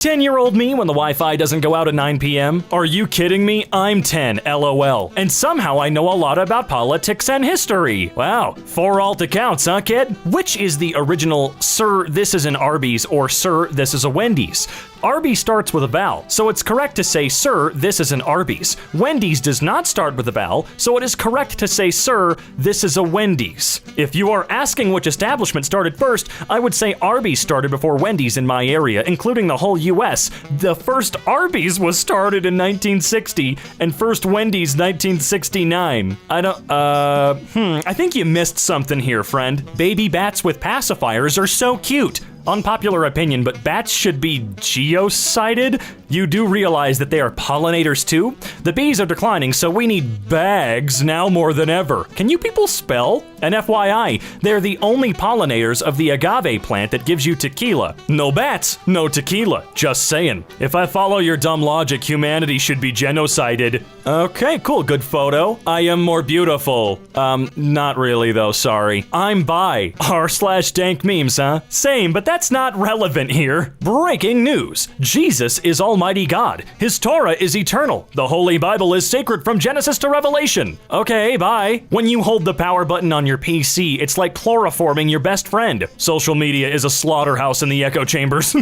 10-year-old me when the Wi-Fi doesn't go out at 9 p.m.? Are you kidding me? I'm 10, LOL. And somehow I know a lot about politics and history. Wow, 4 alt accounts, huh, kid? Which is the original Sir, this is an Arby's or Sir, this is a Wendy's? Arby's starts with a vowel, so it's correct to say, Sir, this is an Arby's. Wendy's does not start with a vowel, so it is correct to say, Sir, this is a Wendy's. If you are asking which establishment started first, I would say Arby's started before Wendy's in my area, including the whole US. The first Arby's was started in 1960, and first Wendy's 1969. I think you missed something here, friend. Baby bats with pacifiers are so cute. Unpopular opinion, but bats should be geocided? You do realize that they are pollinators too? The bees are declining, so we need bags now more than ever. Can you people spell? And FYI, they're the only pollinators of the agave plant that gives you tequila. No bats, no tequila. Just saying. If I follow your dumb logic, humanity should be genocided. Okay, cool, good photo. I am more beautiful. Not really though, sorry. I'm bi. r/dank memes, huh? Same, but that's not relevant here. Breaking news. Jesus is Almighty God. His Torah is eternal. The Holy Bible is sacred from Genesis to Revelation. Okay, bye. When you hold the power button on your PC, it's like chloroforming your best friend. Social media is a slaughterhouse in the echo chambers.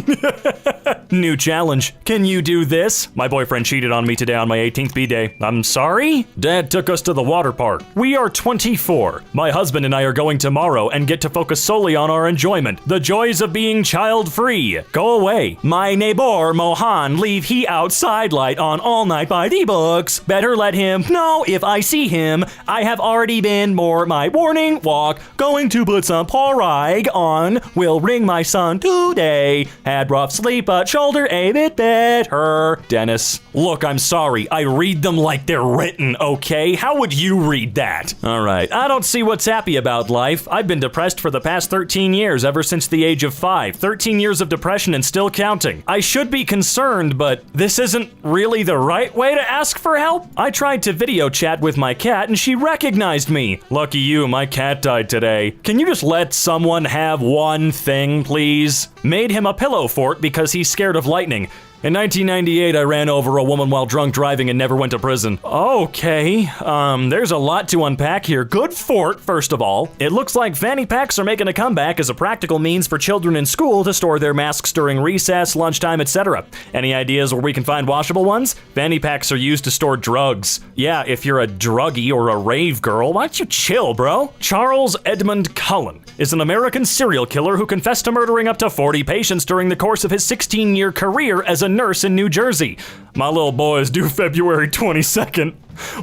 New challenge. Can you do this? My boyfriend cheated on me today on my 18th B-day. I'm sorry? Dad took us to the water park. We are 24. My husband and I are going tomorrow and get to focus solely on our enjoyment. The joys of being child-free. Go away. My neighbor Mohan leave he outside light on all night by the books. Better let him know if I see him. I have already been more my morning walk. Going to put some porrig on. Will ring my son today. Had rough sleep but shoulder a bit better. Dennis. Look, I'm sorry. I read them like they're written, okay? How would you read that? Alright, I don't see what's happy about life. I've been depressed for the past 13 years, ever since the age of 5. 13 years of depression and still counting. I should be concerned, but this isn't really the right way to ask for help. I tried to video chat with my cat and she recognized me. Lucky you, my cat died today. Can you just let someone have one thing, please? Made him a pillow fort because he's scared of lightning. In 1998, I ran over a woman while drunk driving and never went to prison. Okay, there's a lot to unpack here. Good fort, first of all. It looks like fanny packs are making a comeback as a practical means for children in school to store their masks during recess, lunchtime, etc. Any ideas where we can find washable ones? Fanny packs are used to store drugs. Yeah, if you're a druggie or a rave girl, why don't you chill, bro? Charles Edmund Cullen is an American serial killer who confessed to murdering up to 40 patients during the course of his 16-year career as a nurse in New Jersey. My little boy is due February 22nd.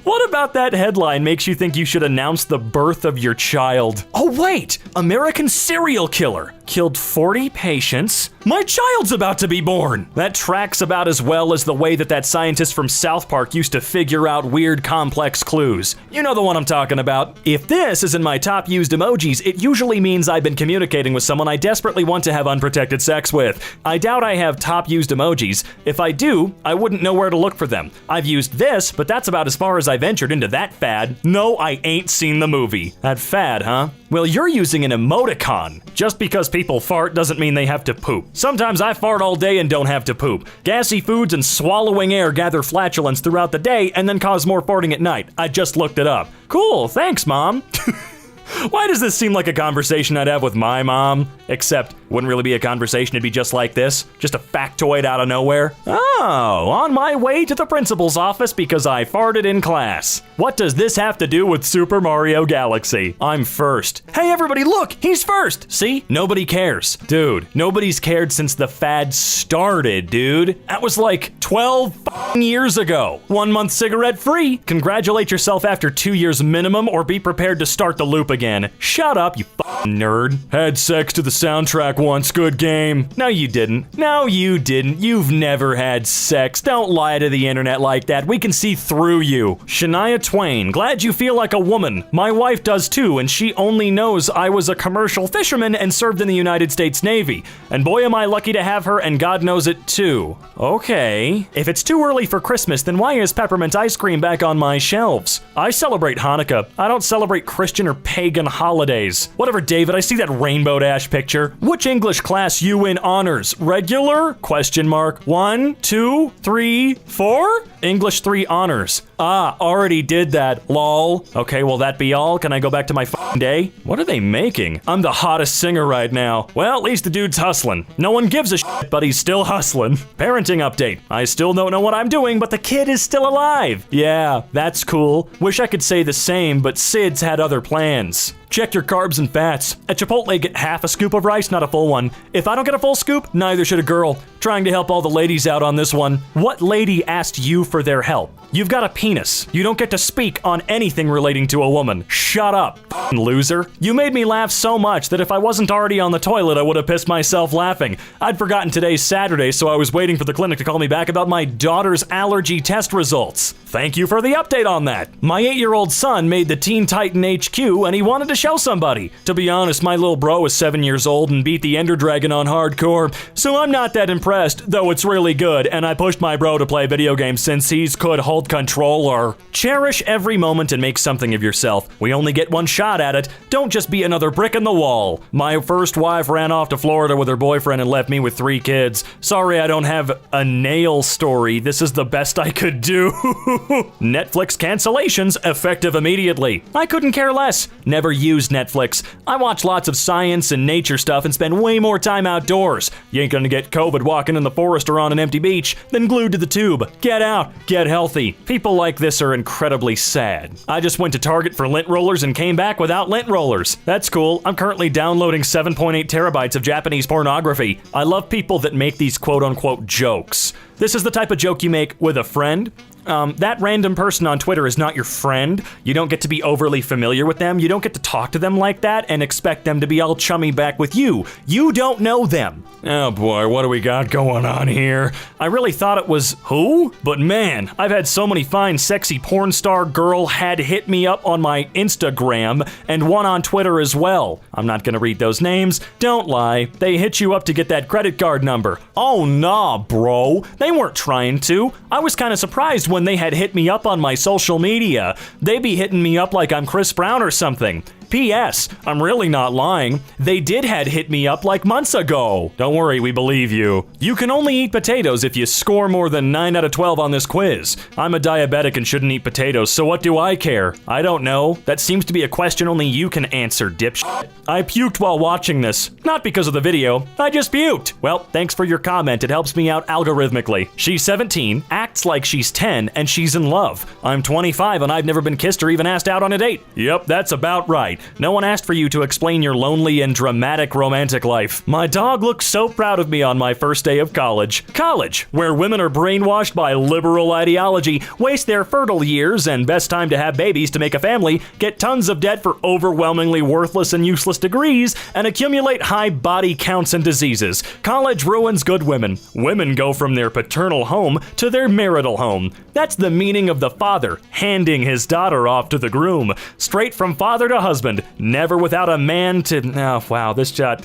What about that headline makes you think you should announce the birth of your child? Oh wait, American serial killer killed 40 patients. My child's about to be born. That tracks about as well as the way that scientist from South Park used to figure out weird complex clues. You know the one I'm talking about. If this is in my top used emojis, it usually means I've been communicating with someone I desperately want to have unprotected sex with. I doubt I have top used emojis. If I do, I wouldn't know where to look for them. I've used this, but that's about as far as I ventured into that fad. No, I ain't seen the movie. That fad, huh? Well, you're using an emoticon. Just because people fart doesn't mean they have to poop. Sometimes I fart all day and don't have to poop. Gassy foods and swallowing air gather flatulence throughout the day and then cause more farting at night. I just looked it up. Cool, thanks, Mom. Why does this seem like a conversation I'd have with my mom? Except, wouldn't really be a conversation, it'd be just like this. Just a factoid out of nowhere. Oh, on my way to the principal's office because I farted in class. What does this have to do with Super Mario Galaxy? I'm first. Hey everybody, look, he's first. See, nobody cares. Dude, nobody's cared since the fad started, dude. That was like 12 years ago. 1 month cigarette free. Congratulate yourself after 2 years minimum or be prepared to start the loop again. Shut up, you nerd. Had sex to the soundtrack once, good game. No, you didn't. No, you didn't. You've never had sex. Don't lie to the internet like that. We can see through you. Shania Twain, glad you feel like a woman. My wife does too, and she only knows I was a commercial fisherman and served in the United States Navy. And boy am I lucky to have her, and God knows it too. Okay. me. If it's too early for Christmas, then why is peppermint ice cream back on my shelves? I celebrate Hanukkah. I don't celebrate Christian or pagan holidays. Whatever, David, I see that Rainbow Dash picture. Which English class you in honors? Regular? Question mark. 1, 2, 3, 4? English 3 honors. Ah, already did that. Lol. Okay, will that be all? Can I go back to my f***ing day? What are they making? I'm the hottest singer right now. Well, at least the dude's hustling. No one gives a shit, but he's still hustling. Parenting update. I still don't know what I'm doing, but the kid is still alive. Yeah, that's cool. Wish I could say the same, but Sid's had other plans. Check your carbs and fats. At Chipotle, get half a scoop of rice, not a full one. If I don't get a full scoop, neither should a girl. Trying to help all the ladies out on this one. What lady asked you for their help? You've got a penis. You don't get to speak on anything relating to a woman. Shut up, loser. You made me laugh so much that if I wasn't already on the toilet, I would have pissed myself laughing. I'd forgotten today's Saturday, so I was waiting for the clinic to call me back about my daughter's allergy test results. Thank you for the update on that. My 8-year-old son made the Teen Titan HQ and he wanted to show somebody. To be honest, my little bro is 7 years old and beat the Ender Dragon on hardcore, so I'm not that impressed, though it's really good, and I pushed my bro to play video games since he's could hold controller. Cherish every moment and make something of yourself. We only get one shot at it. Don't just be another brick in the wall. My first wife ran off to Florida with her boyfriend and left me with 3 kids. Sorry I don't have a nail story. This is the best I could do. Netflix cancellations effective immediately. I couldn't care less. Never used Netflix. I watch lots of science and nature stuff and spend way more time outdoors. You ain't gonna get COVID walking in the forest or on an empty beach, then glued to the tube. Get out, get healthy. People like this are incredibly sad. I just went to Target for lint rollers and came back without lint rollers. That's cool. I'm currently downloading 7.8 terabytes of Japanese pornography. I love people that make these quote-unquote jokes. This is the type of joke you make with a friend. That random person on Twitter is not your friend. You don't get to be overly familiar with them. You don't get to talk to them like that and expect them to be all chummy back with you. You don't know them. Oh boy, what do we got going on here? I really thought it was who? But man, I've had so many fine sexy porn star girl had hit me up on my Instagram and one on Twitter as well. I'm not gonna read those names. Don't lie. They hit you up to get that credit card number. Oh nah, bro. They weren't trying to. I was kind of surprised when they had hit me up on my social media. They be hitting me up like I'm Chris Brown or something. P.S. I'm really not lying. They did had hit me up like months ago. Don't worry, we believe you. You can only eat potatoes if you score more than 9 out of 12 on this quiz. I'm a diabetic and shouldn't eat potatoes, so what do I care? I don't know. That seems to be a question only you can answer, dipshit. I puked while watching this. Not because of the video. I just puked. Well, thanks for your comment. It helps me out algorithmically. She's 17, acts like she's 10, and she's in love. I'm 25 and I've never been kissed or even asked out on a date. Yep, that's about right. No one asked for you to explain your lonely and dramatic romantic life. My dog looked so proud of me on my first day of college. College, where women are brainwashed by liberal ideology, waste their fertile years and best time to have babies to make a family, get tons of debt for overwhelmingly worthless and useless degrees, and accumulate high body counts and diseases. College ruins good women. Women go from their paternal home to their marital home. That's the meaning of the father handing his daughter off to the groom. Straight from father to husband. Never without a man to... Oh, wow, this got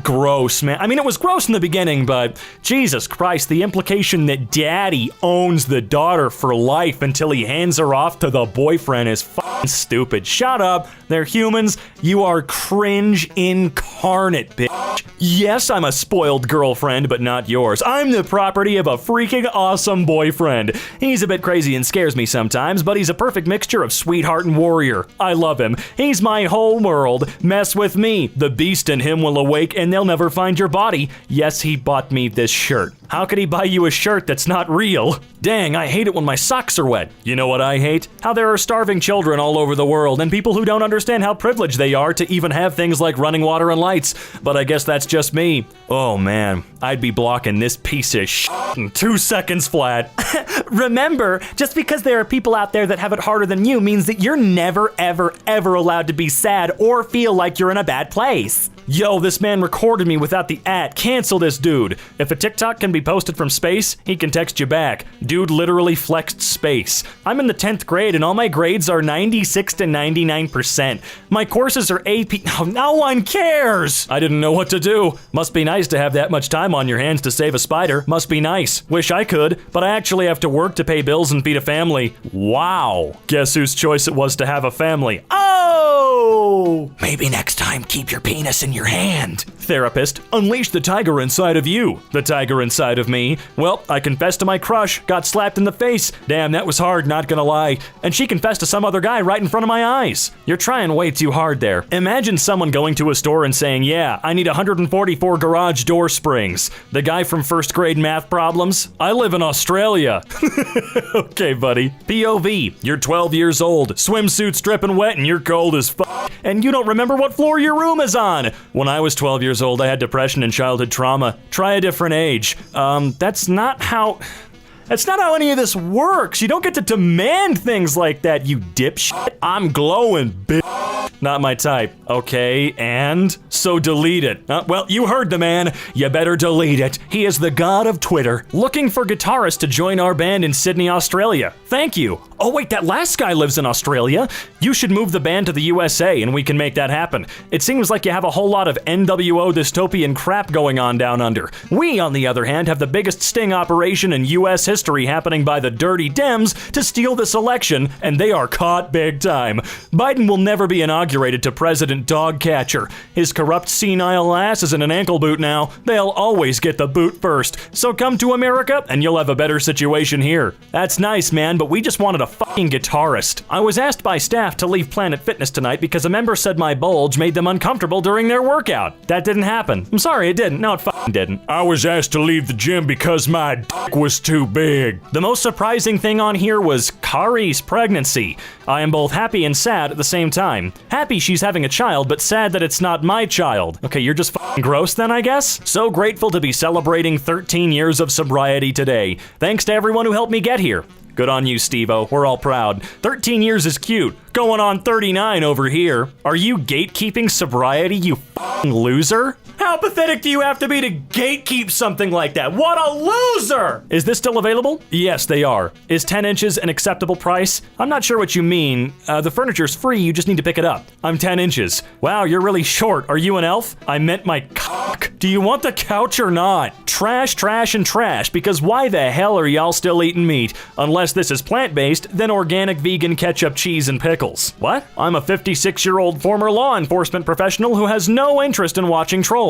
gross, man. I mean, it was gross in the beginning, but Jesus Christ, the implication that daddy owns the daughter for life until he hands her off to the boyfriend is fucking stupid. Shut up. They're humans. You are cringe incarnate, bitch. Yes, I'm a spoiled girlfriend, but not yours. I'm the property of a freaking awesome boyfriend. He's a bit crazy and scares me sometimes, but he's a perfect mixture of sweetheart and warrior. I love him. He's my whole world. Mess with me. The beast in him will awake and they'll never find your body. Yes, he bought me this shirt. How could he buy you a shirt that's not real? Dang, I hate it when my socks are wet. You know what I hate? How there are starving children all over the world and people who don't understand how privileged they are to even have things like running water and lights. But I guess that's just me. Oh man, I'd be blocking this piece of shit in 2 seconds flat. Remember, just because there are people out there that have it harder than you means that you're never, ever, ever allowed to be sad or feel like you're in a bad place. Yo, this man recorded me without the @ cancel this dude. If a TikTok can be posted from space, he can text you back. Dude literally flexed space. I'm in the 10th grade and all my grades are 96 to 99%. My courses are AP. No one cares. I didn't know what to do. Must be nice to have that much time on your hands to save a spider. Must be nice. Wish I could, but I actually have to work to pay bills and feed a family. Wow. Guess whose choice it was to have a family? Oh! Maybe next time keep your penis in your hand. Therapist, unleash the tiger inside of you. The tiger inside of me. Well, I confessed to my crush, got slapped in the face. Damn, that was hard, not gonna lie. And she confessed to some other guy right in front of my eyes. You're trying way too hard there. Imagine someone going to a store and saying, yeah, I need 144 garage door springs. The guy from first grade math problems? I live in Australia. Okay, buddy. POV, you're 12 years old, swimsuit's dripping wet and you're cold as fuck. And you don't remember what floor your room is on. When I was 12 years old, I had depression and childhood trauma. Try a different age. That's not how any of this works. You don't get to demand things like that, you dipshit. I'm glowing, bitch. Not my type. Okay, and? So delete it. Well, you heard the man. You better delete it. He is the god of Twitter. Looking for guitarists to join our band in Sydney, Australia. Thank you. Oh wait, that last guy lives in Australia. You should move the band to the USA and we can make that happen. It seems like you have a whole lot of NWO dystopian crap going on down under. We, on the other hand, have the biggest sting operation in US history happening by the dirty Dems to steal this election, and they are caught big time. Biden will never be inaugurated to President Dogcatcher. His corrupt senile ass is in an ankle boot now. They'll always get the boot first. So come to America and you'll have a better situation here. That's nice, man, but we just wanted a fucking guitarist. I was asked by staff to leave Planet Fitness tonight because a member said my bulge made them uncomfortable during their workout. That didn't happen. I'm sorry, it didn't. No, it fucking didn't. I was asked to leave the gym because my dick was too big. The most surprising thing on here was Kari's pregnancy. I am both happy and sad at the same time. Happy she's having a child, but sad that it's not my child. Okay, you're just fucking gross then, I guess? So grateful to be celebrating 13 years of sobriety today. Thanks to everyone who helped me get here. Good on you, Steve-O. We're all proud. 13 years is cute. Going on 39 over here. Are you gatekeeping sobriety, you fucking loser? How pathetic do you have to be to gatekeep something like that? What a loser! Is this still available? Yes, they are. Is 10 inches an acceptable price? I'm not sure what you mean. The furniture's free, you just need to pick it up. I'm 10 inches. Wow, you're really short. Are you an elf? I meant my cock. Do you want the couch or not? Trash, trash, and trash, because why the hell are y'all still eating meat? Unless this is plant-based, then organic, vegan, ketchup, cheese, and pickles. What? I'm a 56-year-old former law enforcement professional who has no interest in watching trolls.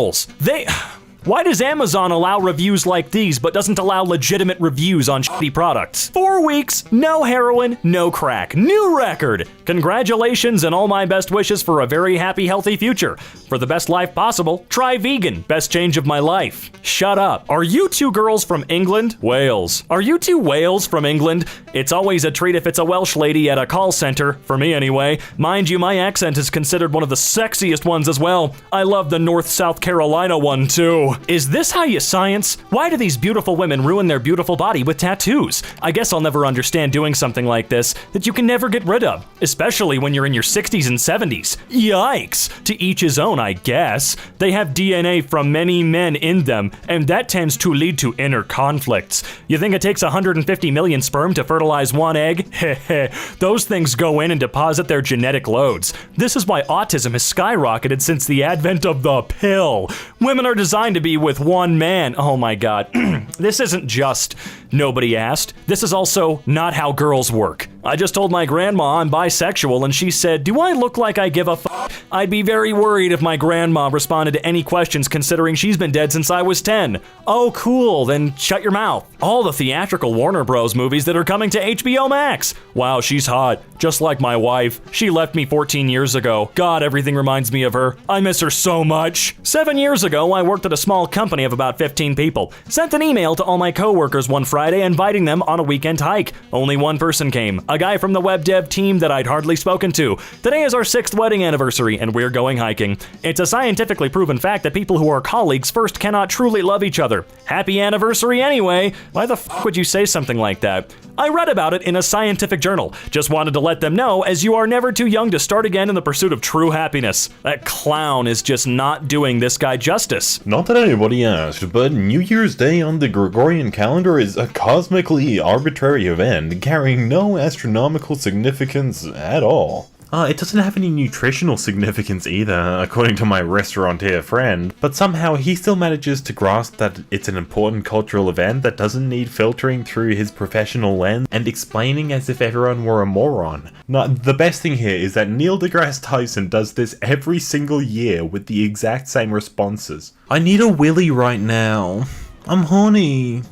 Why does Amazon allow reviews like these but doesn't allow legitimate reviews on shitty products? 4 weeks, no heroin, no crack. New record! Congratulations and all my best wishes for a very happy, healthy future. For the best life possible, try vegan. Best change of my life. Shut up. Are you two girls from England? Wales. Are you two Wales from England? It's always a treat if it's a Welsh lady at a call center, for me anyway. Mind you, my accent is considered one of the sexiest ones as well. I love the North South Carolina one too. Is this how you science? Why do these beautiful women ruin their beautiful body with tattoos? I guess I'll never understand doing something like this that you can never get rid of, especially when you're in your 60s and 70s. Yikes! To each his own, I guess. They have DNA from many men in them, and that tends to lead to inner conflicts. You think it takes 150 million sperm to fertilize one egg? Heh. Those things go in and deposit their genetic loads. This is why autism has skyrocketed since the advent of the pill. Women are designed to be with one man. Oh my god. This isn't just nobody asked. This is also not how girls work. I just told my grandma I'm bisexual and she said, do I look like I give a fuck? I'd be very worried if my grandma responded to any questions considering she's been dead since I was 10. Oh cool, then shut your mouth. All the theatrical Warner Bros. Movies that are coming to HBO Max. Wow, she's hot. Just like my wife. She left me 14 years ago. God, everything reminds me of her. I miss her so much. 7 years ago, I worked at a small company of about 15 people. Sent an email to all my coworkers one Friday inviting them on a weekend hike. Only one person came. A guy from the web dev team that I'd hardly spoken to. Today is our 6th wedding anniversary. anniversary and we're going hiking. It's a scientifically proven fact that people who are colleagues first cannot truly love each other. Happy anniversary anyway. Why the f would you say something like that? I read about it in a scientific journal. Just wanted to let them know, as you are never too young to start again in the pursuit of true happiness. That clown is just not doing this guy justice. Not that anybody asked, but New Year's Day on the Gregorian calendar is a cosmically arbitrary event carrying no astronomical significance at all. It doesn't have any nutritional significance either, according to my restaurateur friend, but somehow he still manages to grasp that it's an important cultural event that doesn't need filtering through his professional lens and explaining as if everyone were a moron. Now, the best thing here is that Neil deGrasse Tyson does this every single year with the exact same responses. I need a willy right now. I'm horny.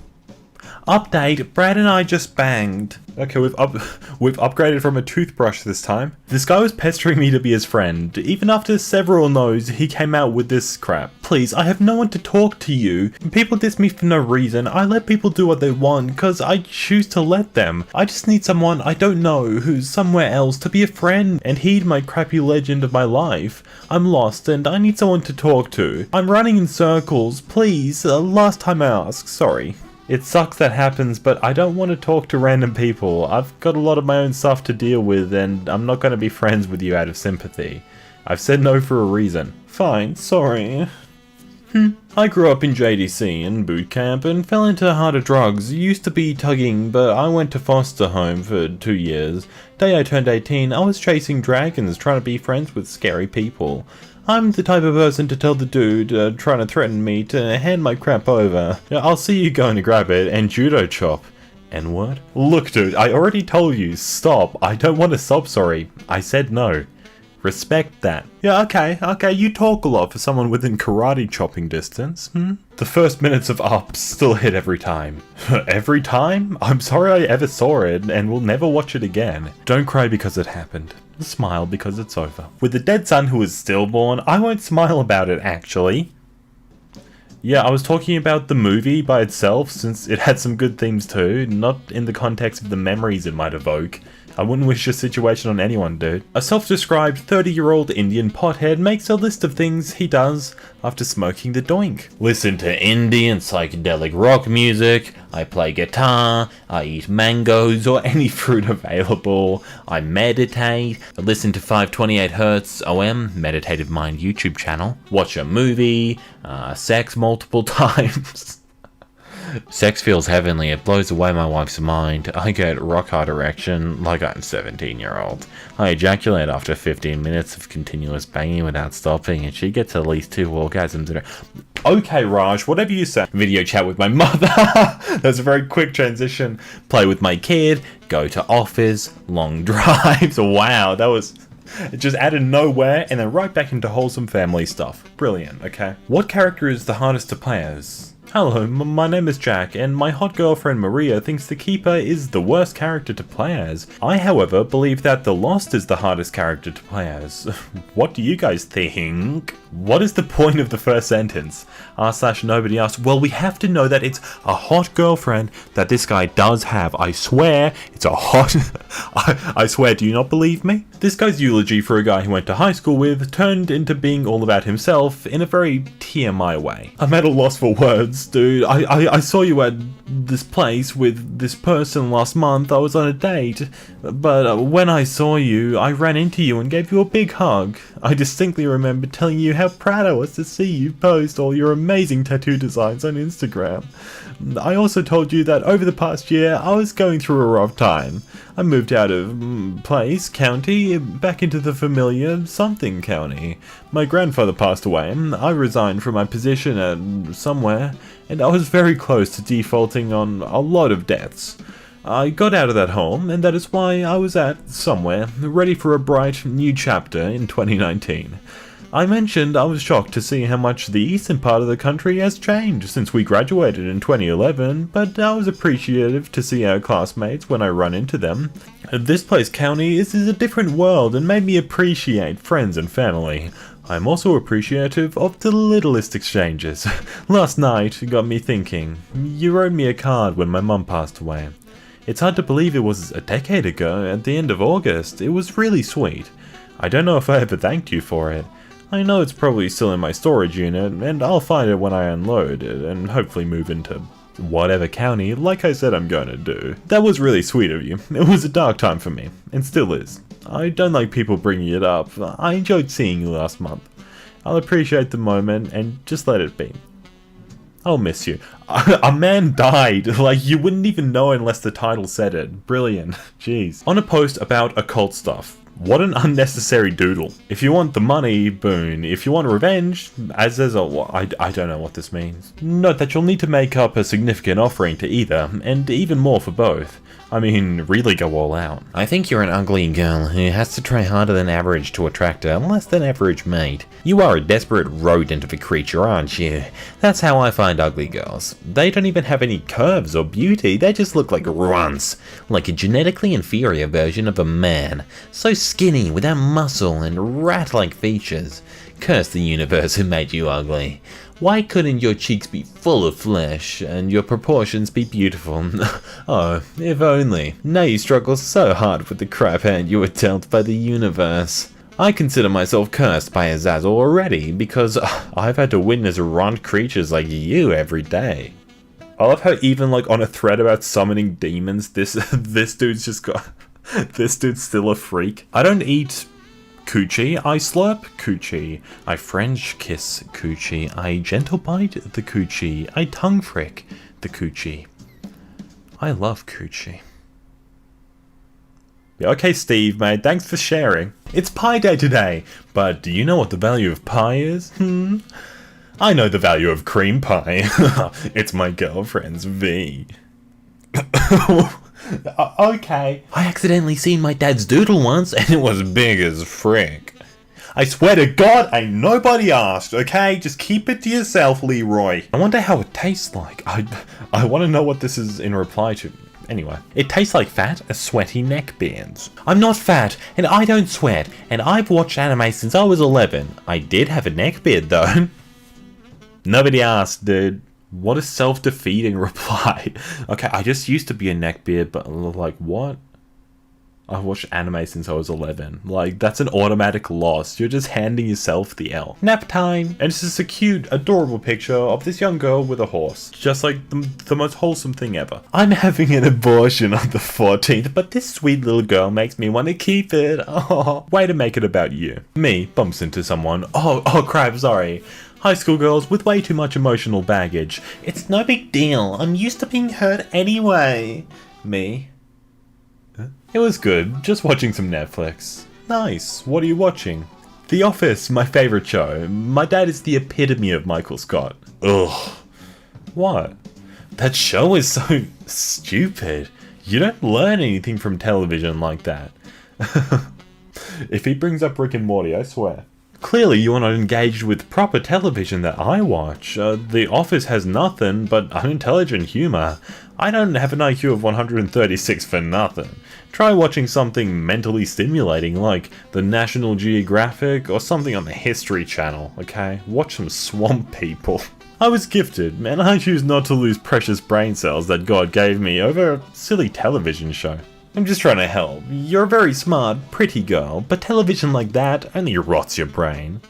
Update, Brad and I just banged. Okay, we've upgraded from a toothbrush this time. This guy was pestering me to be his friend. Even after several no's, he came out with this crap. Please, I have no one to talk to you. People diss me for no reason. I let people do what they want because I choose to let them. I just need someone I don't know who's somewhere else to be a friend and heed my crappy legend of my life. I'm lost and I need someone to talk to. I'm running in circles. Please, last time I asked. Sorry. It sucks that happens, but I don't want to talk to random people. I've got a lot of my own stuff to deal with, and I'm not going to be friends with you out of sympathy. I've said no for a reason. Fine, sorry. I grew up in JDC and boot camp and fell into harder drugs. Used to be tugging, but I went to foster home for 2 years. Day I turned 18, I was chasing dragons, trying to be friends with scary people. I'm the type of person to tell the dude trying to threaten me to hand my crap over. I'll see you going to grab it and judo chop. N-word? Look dude, I already told you, stop. I don't want to sob sorry. I said no. Respect that. Yeah, okay, you talk a lot for someone within karate chopping distance, The first minutes of Up still hit every time. Every time? I'm sorry I ever saw it, and will never watch it again. Don't cry because it happened. Smile because it's over. With a dead son who is stillborn, I won't smile about it actually. Yeah, I was talking about the movie by itself, since it had some good themes too, not in the context of the memories it might evoke. I wouldn't wish this situation on anyone, dude. A self-described 30-year-old Indian pothead makes a list of things he does after smoking the doink. Listen to indie and psychedelic rock music, I play guitar, I eat mangoes or any fruit available, I meditate, I listen to 528Hz OM, Meditative Mind YouTube channel, watch a movie, sex multiple times. Sex feels heavenly, it blows away my wife's mind. I get rock hard erection like I'm 17-year-old. I ejaculate after 15 minutes of continuous banging without stopping, and she gets at least 2 orgasms in her. Okay, Raj, whatever you say. Video chat with my mother. That's a very quick transition. Play with my kid. Go to office. Long drives. Wow, that was just out of nowhere and then right back into wholesome family stuff. Brilliant, okay. What character is the hardest to play as? Hello, my name is Jack, and my hot girlfriend Maria thinks the Keeper is the worst character to play as. I, however, believe that the Lost is the hardest character to play as. What do you guys think? What is the point of the first sentence? r/Nobodyasked. Well, we have to know that it's a hot girlfriend that this guy does have. I swear, it's a hot... I swear, do you not believe me? This guy's eulogy for a guy he went to high school with turned into being all about himself in a very TMI way. I'm at a loss for words, dude. I saw you at this place with this person last month. I was on a date, but when I saw you, I ran into you and gave you a big hug. I distinctly remember telling you how proud I was to see you post all your amazing tattoo designs on Instagram. I also told you that over the past year, I was going through a rough time. I moved out of county, back into the familiar something county. My grandfather passed away, I resigned from my position at somewhere, and I was very close to defaulting on a lot of debts. I got out of that home, and that is why I was at somewhere, ready for a bright new chapter in 2019. I mentioned I was shocked to see how much the eastern part of the country has changed since we graduated in 2011, but I was appreciative to see our classmates when I run into them. This place county is a different world and made me appreciate friends and family. I'm also appreciative of the littlest exchanges. Last night got me thinking. You wrote me a card when my mum passed away. It's hard to believe it was a decade ago at the end of August. It was really sweet. I don't know if I ever thanked you for it. I know it's probably still in my storage unit, and I'll find it when I unload it, and hopefully move into whatever county, like I said I'm gonna do. That was really sweet of you. It was a dark time for me, and still is. I don't like people bringing it up. I enjoyed seeing you last month. I'll appreciate the moment, and just let it be. I'll miss you. A man died. Like, you wouldn't even know unless the title said it. Brilliant. Jeez. On a post about occult stuff. What an unnecessary doodle. If you want the money, boon. If you want revenge, as there's a... I don't know what this means. Note that you'll need to make up a significant offering to either, and even more for both. I mean, really go all out. I think you're an ugly girl who has to try harder than average to attract a less than average mate. You are a desperate rodent of a creature, aren't you? That's how I find ugly girls. They don't even have any curves or beauty, they just look like runts. Like a genetically inferior version of a man. So skinny, without muscle and rat-like features. Curse the universe who made you ugly. Why couldn't your cheeks be full of flesh, and your proportions be beautiful? Oh, if only. Now you struggle so hard with the crap hand you were dealt by the universe. I consider myself cursed by Azazel already, because I've had to witness runt creatures like you every day. I love how even like on a thread about summoning demons, this dude's just got... this dude's still a freak. I don't eat... coochie, I slurp coochie, I French kiss coochie, I gentle bite the coochie, I tongue frick the coochie. I love coochie. Yeah, okay, Steve, mate, thanks for sharing. It's Pie Day today, but do you know what the value of pie is? I know the value of cream pie. It's my girlfriend's V. Okay. I accidentally seen my dad's doodle once and it was big as frick. I swear to God, ain't nobody asked, okay? Just keep it to yourself, Leroy. I wonder how it tastes like. I want to know what this is in reply to. Anyway, it tastes like fat, sweaty neckbeards. I'm not fat, and I don't sweat, and I've watched anime since I was 11. I did have a neckbeard though. Nobody asked, dude. What a self-defeating reply. Okay, I just used to be a neckbeard, but like, what? I watched anime since I was 11. Like, that's an automatic loss. You're just handing yourself the L. Nap time! And it's just a cute, adorable picture of this young girl with a horse. Just like the most wholesome thing ever. I'm having an abortion on the 14th, but this sweet little girl makes me want to keep it. Oh, way to make it about you. Me bumps into someone. Oh crap, sorry. High school girls with way too much emotional baggage. It's no big deal. I'm used to being hurt anyway. Me? It was good. Just watching some Netflix. Nice. What are you watching? The Office, my favorite show. My dad is the epitome of Michael Scott. Ugh. What? That show is so stupid. You don't learn anything from television like that. If he brings up Rick and Morty, I swear. Clearly you are not engaged with proper television that I watch. The Office has nothing but unintelligent humor. I don't have an IQ of 136 for nothing. Try watching something mentally stimulating like the National Geographic or something on the History Channel, okay? Watch some swamp people. I was gifted, and I choose not to lose precious brain cells that God gave me over a silly television show. I'm just trying to help. You're a very smart, pretty girl, but television like that only rots your brain.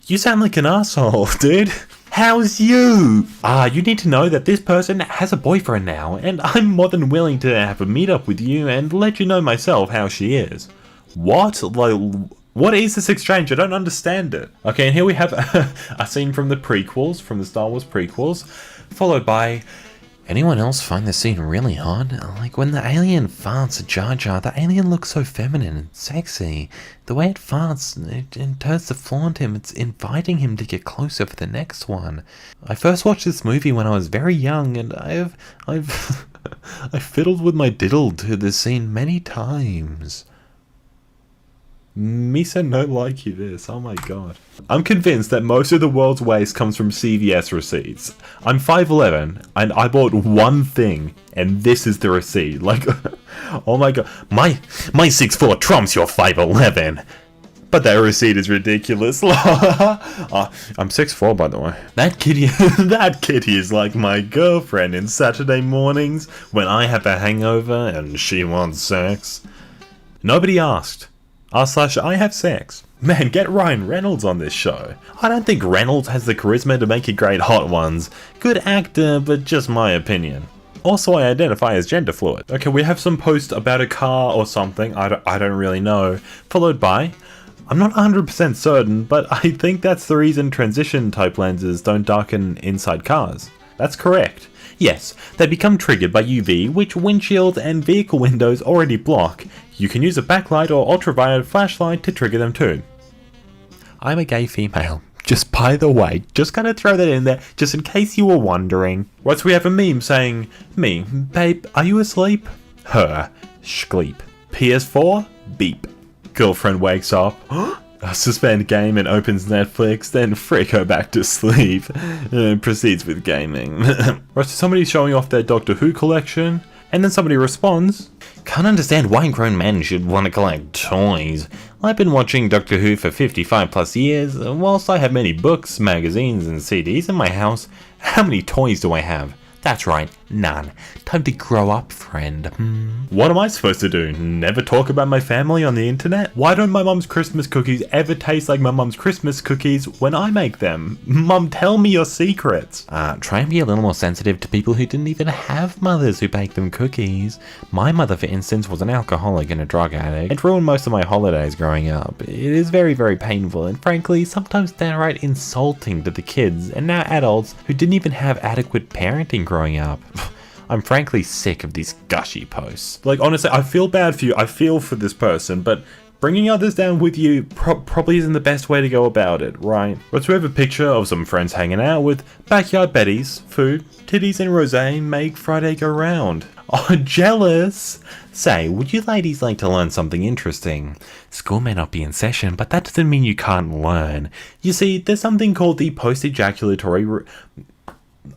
You sound like an asshole, dude. How's you? You need to know that this person has a boyfriend now, and I'm more than willing to have a meetup with you and let you know myself how she is. What? Like, what is this exchange? I don't understand it. Okay, and here we have a scene from the prequels, from the Star Wars prequels, followed by... Anyone else find this scene really hot? Like when the alien farts at Jar Jar, the alien looks so feminine and sexy. The way it farts, it turns to flaunt him, it's inviting him to get closer for the next one. I first watched this movie when I was very young, and I've I fiddled with my diddle to this scene many times. Me said no like you this, oh my god. I'm convinced that most of the world's waste comes from CVS receipts. I'm 5'11", and I bought one thing, and this is the receipt. Like, oh my god. My 6'4" trumps your 5'11". But that receipt is ridiculous. I'm 6'4", by the way. That kitty is like my girlfriend in Saturday mornings when I have a hangover and she wants sex. Nobody asked. r/I have sex. Man, get Ryan Reynolds on this show. I don't think Reynolds has the charisma to make a great Hot Ones. Good actor, but just my opinion. Also, I identify as gender fluid. Okay, we have some post about a car or something, I don't really know. Followed by, I'm not 100% certain, but I think that's the reason transition type lenses don't darken inside cars. That's correct. Yes, they become triggered by UV, which windshields and vehicle windows already block. You can use a backlight or ultraviolet flashlight to trigger them too. I'm a gay female. Just by the way, just gonna throw that in there, just in case you were wondering. Right, so we have a meme saying, me, babe, are you asleep? Her, schleep. PS4, beep. Girlfriend wakes up, suspend game and opens Netflix, then frick her back to sleep. Proceeds with gaming. Right, so somebody's showing off their Doctor Who collection, and then somebody responds, can't understand why grown men should want to collect toys. I've been watching Doctor Who for 55 plus years, whilst I have many books, magazines and CDs in my house. How many toys do I have? That's right, none. Time to grow up, friend. What am I supposed to do? Never talk about my family on the internet? Why don't my mum's Christmas cookies ever taste like my mum's Christmas cookies when I make them? Mum, tell me your secrets. Try and be a little more sensitive to people who didn't even have mothers who baked them cookies. My mother, for instance, was an alcoholic and a drug addict. It ruined most of my holidays growing up. It is very, very painful and frankly, sometimes downright insulting to the kids and now adults who didn't even have adequate parenting growing up. I'm frankly sick of these gushy posts. Like, honestly, I feel bad for you. I feel for this person, but bringing others down with you probably isn't the best way to go about it, right? Let's have a picture of some friends hanging out with backyard betties, food, titties and rosé make Friday go round. Oh, jealous! Say, would you ladies like to learn something interesting? School may not be in session, but that doesn't mean you can't learn. You see, there's something called the post-ejaculatory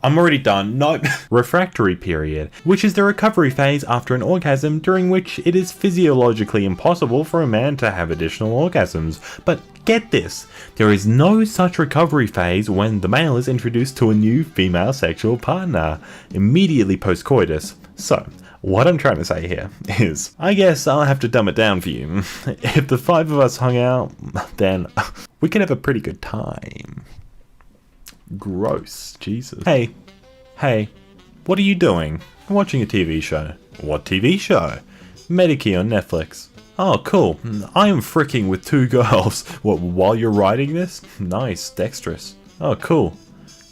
I'm already done. Nope. Refractory period, which is the recovery phase after an orgasm during which it is physiologically impossible for a man to have additional orgasms. But get this, there is no such recovery phase when the male is introduced to a new female sexual partner immediately post-coitus. So, what I'm trying to say here is, I guess I'll have to dumb it down for you. If the five of us hung out, then we could have a pretty good time. Gross. Jesus. Hey, what are you doing? I'm watching a TV show. What TV show? Medikey on Netflix. Oh, cool. I am fricking with two girls. What, while you're writing this? Nice, dexterous. Oh, cool.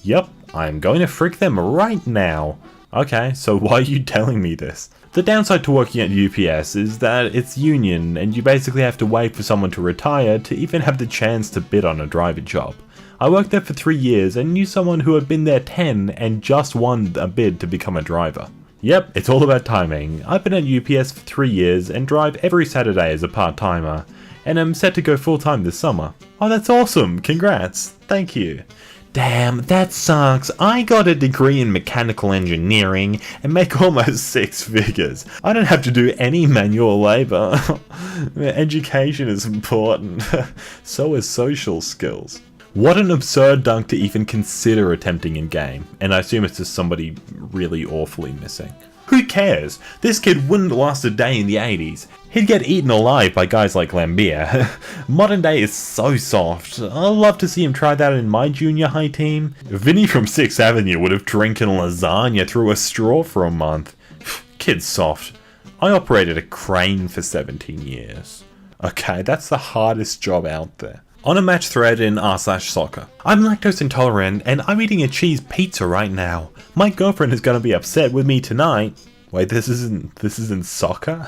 Yep, I am going to frick them right now. Okay, so why are you telling me this? The downside to working at UPS is that it's union and you basically have to wait for someone to retire to even have the chance to bid on a driver job. I worked there for 3 years and knew someone who had been there 10 and just won a bid to become a driver. Yep, it's all about timing. I've been at UPS for 3 years and drive every Saturday as a part-timer, and am set to go full-time this summer. Oh, that's awesome! Congrats! Thank you. Damn, that sucks. I got a degree in mechanical engineering and make almost 6 figures. I don't have to do any manual labor. Education is important. So is social skills. What an absurd dunk to even consider attempting in game, and I assume it's just somebody really awfully missing. Who cares? This kid wouldn't last a day in the 80s. He'd get eaten alive by guys like Lambier. Modern day is so soft. I'd love to see him try that in my junior high team. Vinny from 6th Avenue would have drinking lasagna through a straw for a month. Kid's soft. I operated a crane for 17 years. Okay, that's the hardest job out there. On a match thread in r/soccer. I'm lactose intolerant and I'm eating a cheese pizza right now. My girlfriend is gonna be upset with me tonight. Wait, this isn't soccer?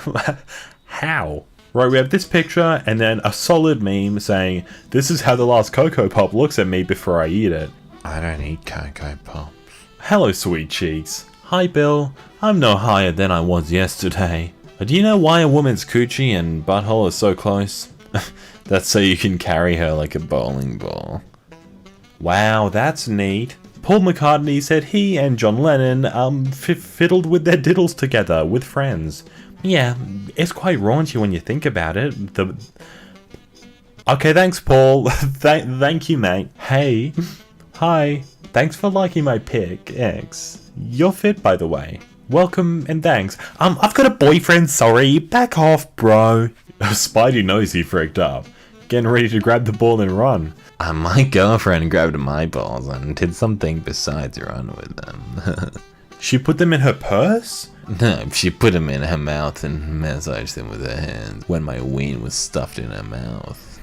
How? Right, we have this picture and then a solid meme saying, this is how the last Cocoa Pop looks at me before I eat it. I don't eat Cocoa Pops. Hello, sweet cheeks. Hi, Bill. I'm no higher than I was yesterday. Do you know why a woman's coochie and butthole are so close? That's so you can carry her like a bowling ball. Wow, that's neat. Paul McCartney said he and John Lennon fiddled with their diddles together with friends. Yeah, it's quite raunchy when you think about it. Okay, thanks, Paul. Thank you, mate. Hey. Hi. Thanks for liking my pic, X. You're fit, by the way. Welcome and thanks. I've got a boyfriend, sorry. Back off, bro. Spidey knows he freaked up. Getting ready to grab the ball and run. My girlfriend grabbed my balls and did something besides run with them. She put them in her purse? No, she put them in her mouth and massaged them with her hands when my ween was stuffed in her mouth.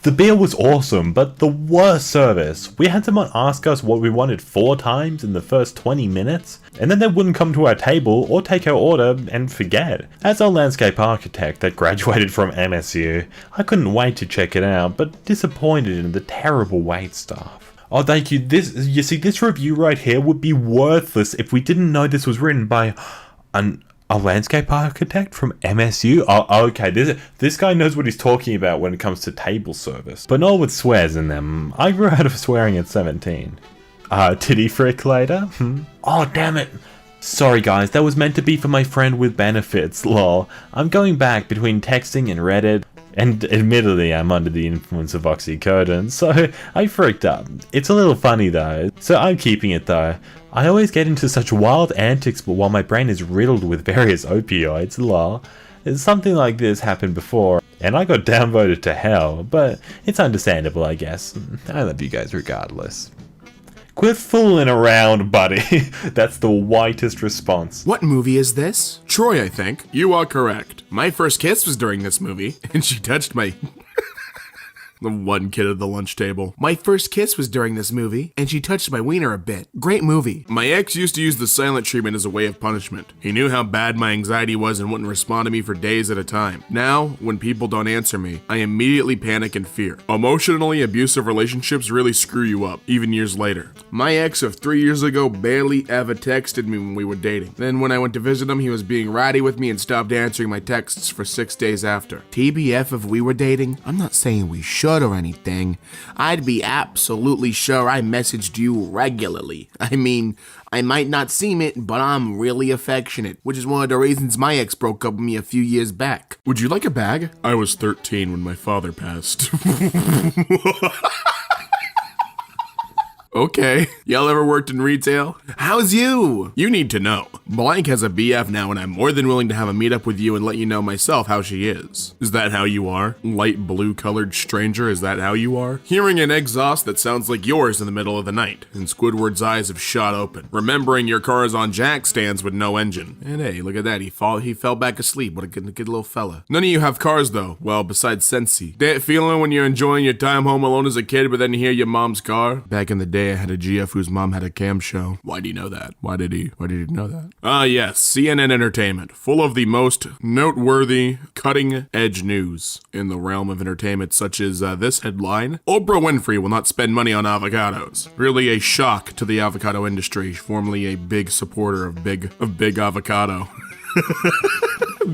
The beer was awesome, but the worst service. We had someone ask us what we wanted 4 times in the first 20 minutes, and then they wouldn't come to our table or take our order and forget. As a landscape architect that graduated from MSU, I couldn't wait to check it out, but disappointed in the terrible wait staff. Oh, thank you. This review right here would be worthless if we didn't know this was written by a landscape architect from MSU? Oh, okay. This guy knows what he's talking about when it comes to table service. But not with swears in them. I grew out of swearing at 17. Titty frick later? Oh, damn it. Sorry guys, that was meant to be for my friend with benefits, lol. I'm going back between texting and Reddit. And admittedly, I'm under the influence of oxycodone, so I freaked up. It's a little funny though, so I'm keeping it though. I always get into such wild antics while my brain is riddled with various opioids, lol. Something like this happened before, and I got downvoted to hell, but it's understandable, I guess. I love you guys regardless. Quit fooling around, buddy. That's the whitest response. What movie is this? Troy, I think. You are correct. My first kiss was during this movie, and she touched my... The one kid at the lunch table. My first kiss was during this movie, and she touched my wiener a bit. Great movie. My ex used to use the silent treatment as a way of punishment. He knew how bad my anxiety was and wouldn't respond to me for days at a time. Now, when people don't answer me, I immediately panic and fear. Emotionally abusive relationships really screw you up, even years later. My ex of 3 years ago barely ever texted me when we were dating. Then when I went to visit him, he was being ratty with me and stopped answering my texts for 6 days after. TBF if we were dating? I'm not saying we should or anything. I'd be absolutely sure I messaged you regularly. I mean, I might not seem it, but I'm really affectionate, which is one of the reasons my ex broke up with me a few years back. Would you like a bag? I was 13 when my father passed. Okay. Y'all ever worked in retail? How's you? You need to know. Blank has a BF now, and I'm more than willing to have a meetup with you and let you know myself how she is. Is that how you are? Light blue colored stranger, is that how you are? Hearing an exhaust that sounds like yours in the middle of the night, and Squidward's eyes have shot open. Remembering your car is on jack stands with no engine. And hey, look at that, he fell back asleep. What a good little fella. None of you have cars though, well, besides Sensi. That feeling when you're enjoying your time home alone as a kid, but then you hear your mom's car? Back in the day, I had a GF whose mom had a cam show. Why do you know that? Why did he know that? Yes, CNN Entertainment, full of the most noteworthy, cutting-edge news in the realm of entertainment, such as this headline: Oprah Winfrey will not spend money on avocados. Really a shock to the avocado industry, formerly a big supporter of big avocado.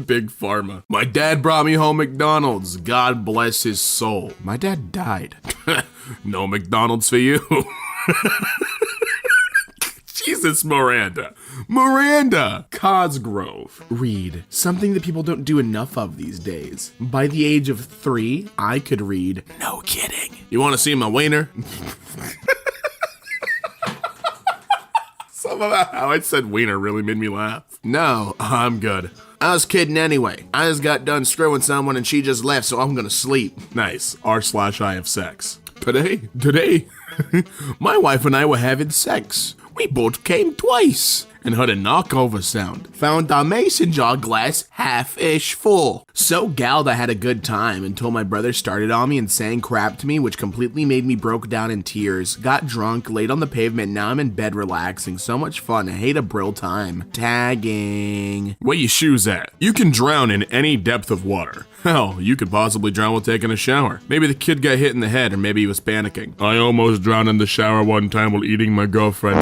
Big pharma. My dad brought me home McDonald's. God bless his soul. My dad died. No McDonald's for you. Jesus, Miranda. Cosgrove. Read. Something that people don't do enough of these days. By the age of 3, I could read. No kidding. You want to see my wiener? Some about how I said wiener really made me laugh. No, I'm good. I was kidding anyway. I just got done screwing someone and she just left, so I'm gonna sleep. Nice. r/I have sex. Today, my wife and I were having sex. We both came twice and heard a knockover sound. Found our mason jar glass half-ish full. So galled I had a good time until my brother started on me and sang crap to me, which completely made me broke down in tears. Got drunk, laid on the pavement, now I'm in bed relaxing. So much fun, I hate a brill time. Tagging. Where your shoes at? You can drown in any depth of water. Hell, you could possibly drown while taking a shower. Maybe the kid got hit in the head, or maybe he was panicking. I almost drowned in the shower one time while eating my girlfriend.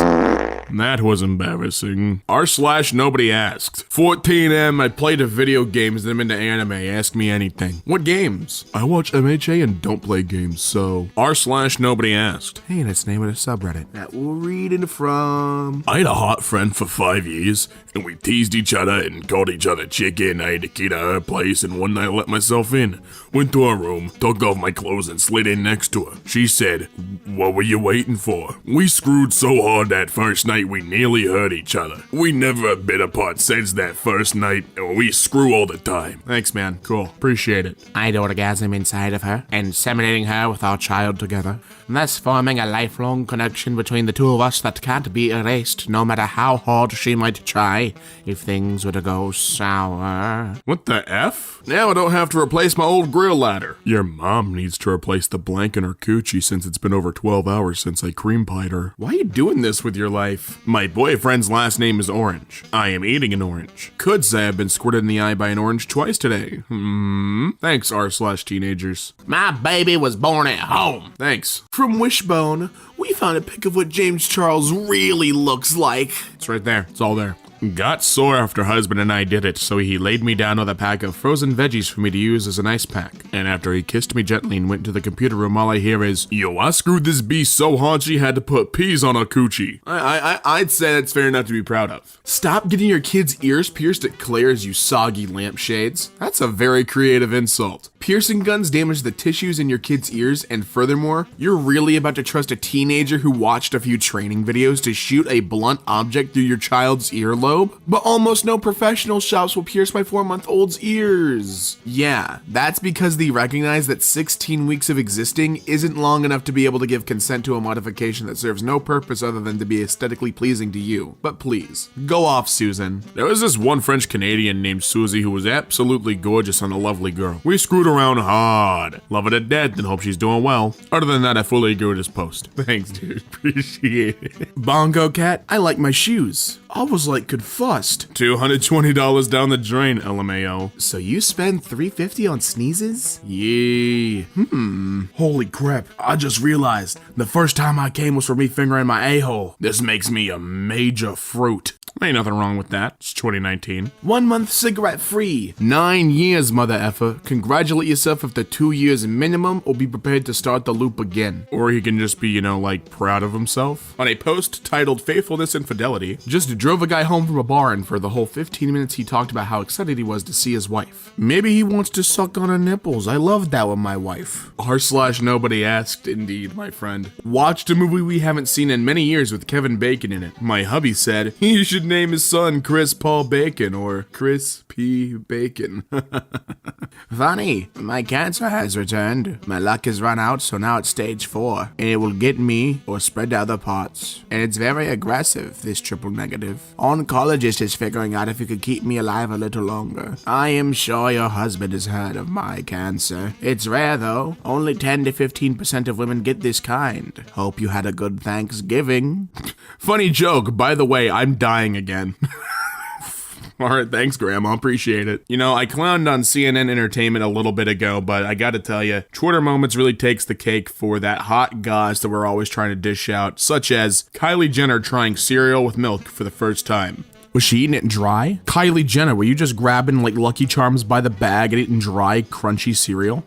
That was embarrassing. r/nobody asked. 14M, I play the video games and I'm into anime. Ask me anything. What games? I watch MHA and don't play games, so. r/nobody asked. Hey, that's the name of the subreddit that we're reading from. I had a hot friend for 5 years, and we teased each other and called each other chicken. I had the key to her place, and one night I let myself in. Went to her room, took off my clothes and slid in next to her. She said, "What were you waiting for?" We screwed so hard that first night night we nearly hurt each other. We never have been apart since that first night, and we screw all the time. Thanks, man. Cool. Appreciate it. I'd orgasm inside of her, inseminating her with our child together, thus forming a lifelong connection between the two of us that can't be erased, no matter how hard she might try, if things were to go sour. What the F? Now I don't have to replace my old grill ladder. Your mom needs to replace the blank in her coochie since it's been over 12 hours since I cream pied her. Why are you doing this with your life? My boyfriend's last name is Orange. I am eating an orange. Could say I've been squirted in the eye by an orange twice today. Thanks, r/teenagers. My baby was born at home. Thanks. From Wishbone, we found a pic of what James Charles really looks like. It's right there. It's all there. Got sore after husband and I did it, so he laid me down with a pack of frozen veggies for me to use as an ice pack. And after he kissed me gently and went to the computer room, all I hear is, "Yo, I screwed this beast so hard she had to put peas on her coochie." I'd say that's fair enough to be proud of. Stop getting your kids' ears pierced at Claire's, you soggy lampshades. That's a very creative insult. Piercing guns damage the tissues in your kids' ears, and furthermore, you're really about to trust a teenager who watched a few training videos to shoot a blunt object through your child's earlobe? But almost no professional shops will pierce my 4-month-old's ears. Yeah, that's because they recognize that 16 weeks of existing isn't long enough to be able to give consent to a modification that serves no purpose other than to be aesthetically pleasing to you. But please, go off, Susan. There was this one French Canadian named Susie who was absolutely gorgeous and a lovely girl. We screwed around hard. Love her to death and hope she's doing well. Other than that, I fully agree with this post. Thanks, dude. Appreciate it. Bongo Cat, I like my shoes. I was like, could fussed. $220 down the drain, LMAO. So you spend $350 on sneezes? Yeah. Holy crap. I just realized the first time I came was for me fingering my a-hole. This makes me a major fruit. Ain't nothing wrong with that. It's 2019. 1 month cigarette free. 9 years, mother effer. Congratulate yourself if the 2 years minimum, or be prepared to start the loop again. Or he can just be, proud of himself. On a post titled Faithfulness and Fidelity, just drove a guy home from a bar, and for the whole 15 minutes he talked about how excited he was to see his wife. Maybe he wants to suck on her nipples. I loved that with my wife. r/Nobodyasked, indeed, my friend. Watched a movie we haven't seen in many years with Kevin Bacon in it. My hubby said he should name his son Chris Paul Bacon or Chris P. Bacon. Funny, my cancer has returned. My luck has run out, so now it's stage 4, and it will get me or spread to other parts. And it's very aggressive, this triple negative. Oncologist is figuring out if you could keep me alive a little longer. I am sure your husband has heard of my cancer. It's rare though. Only 10 to 15% of women get this kind. Hope you had a good Thanksgiving. Funny joke, by the way, I'm dying again. Alright, thanks, Grandma. Appreciate it. I clowned on CNN Entertainment a little bit ago, but I gotta tell you, Twitter Moments really takes the cake for that hot goss that we're always trying to dish out, such as Kylie Jenner trying cereal with milk for the first time. Was she eating it dry? Kylie Jenner, were you just grabbing Lucky Charms by the bag and eating dry, crunchy cereal?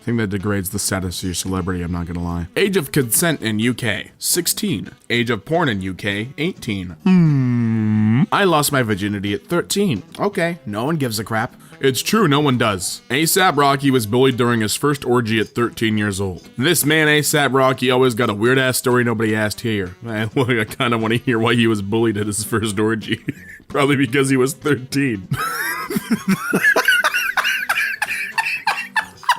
I think that degrades the status of your celebrity, I'm not gonna lie. Age of consent in UK, 16. Age of porn in UK, 18. I lost my virginity at 13. Okay, no one gives a crap. It's true, no one does. A$AP Rocky was bullied during his first orgy at 13 years old. This man, A$AP Rocky, always got a weird-ass story nobody asked here. I kind of want to hear why he was bullied at his first orgy. Probably because he was 13.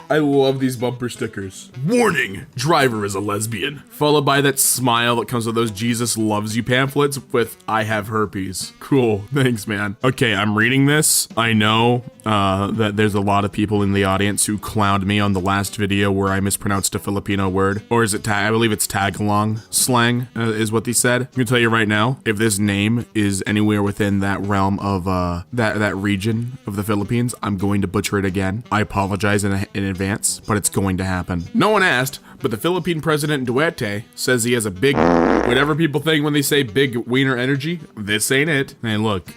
I love these bumper stickers. Warning, driver is a lesbian. Followed by that smile that comes with those Jesus loves you pamphlets with I have herpes. Cool, thanks man. Okay, I'm reading this. I know that there's a lot of people in the audience who clowned me on the last video where I mispronounced a Filipino word. Or is it I believe it's tag-along slang is what they said. I'm gonna tell you right now, if this name is anywhere within that realm of that region of the Philippines, I'm going to butcher it again. I apologize in advance, but it's going to happen. No one asked, but the Philippine President Duarte says he has a big, whatever people think when they say big wiener energy, this ain't it. And look,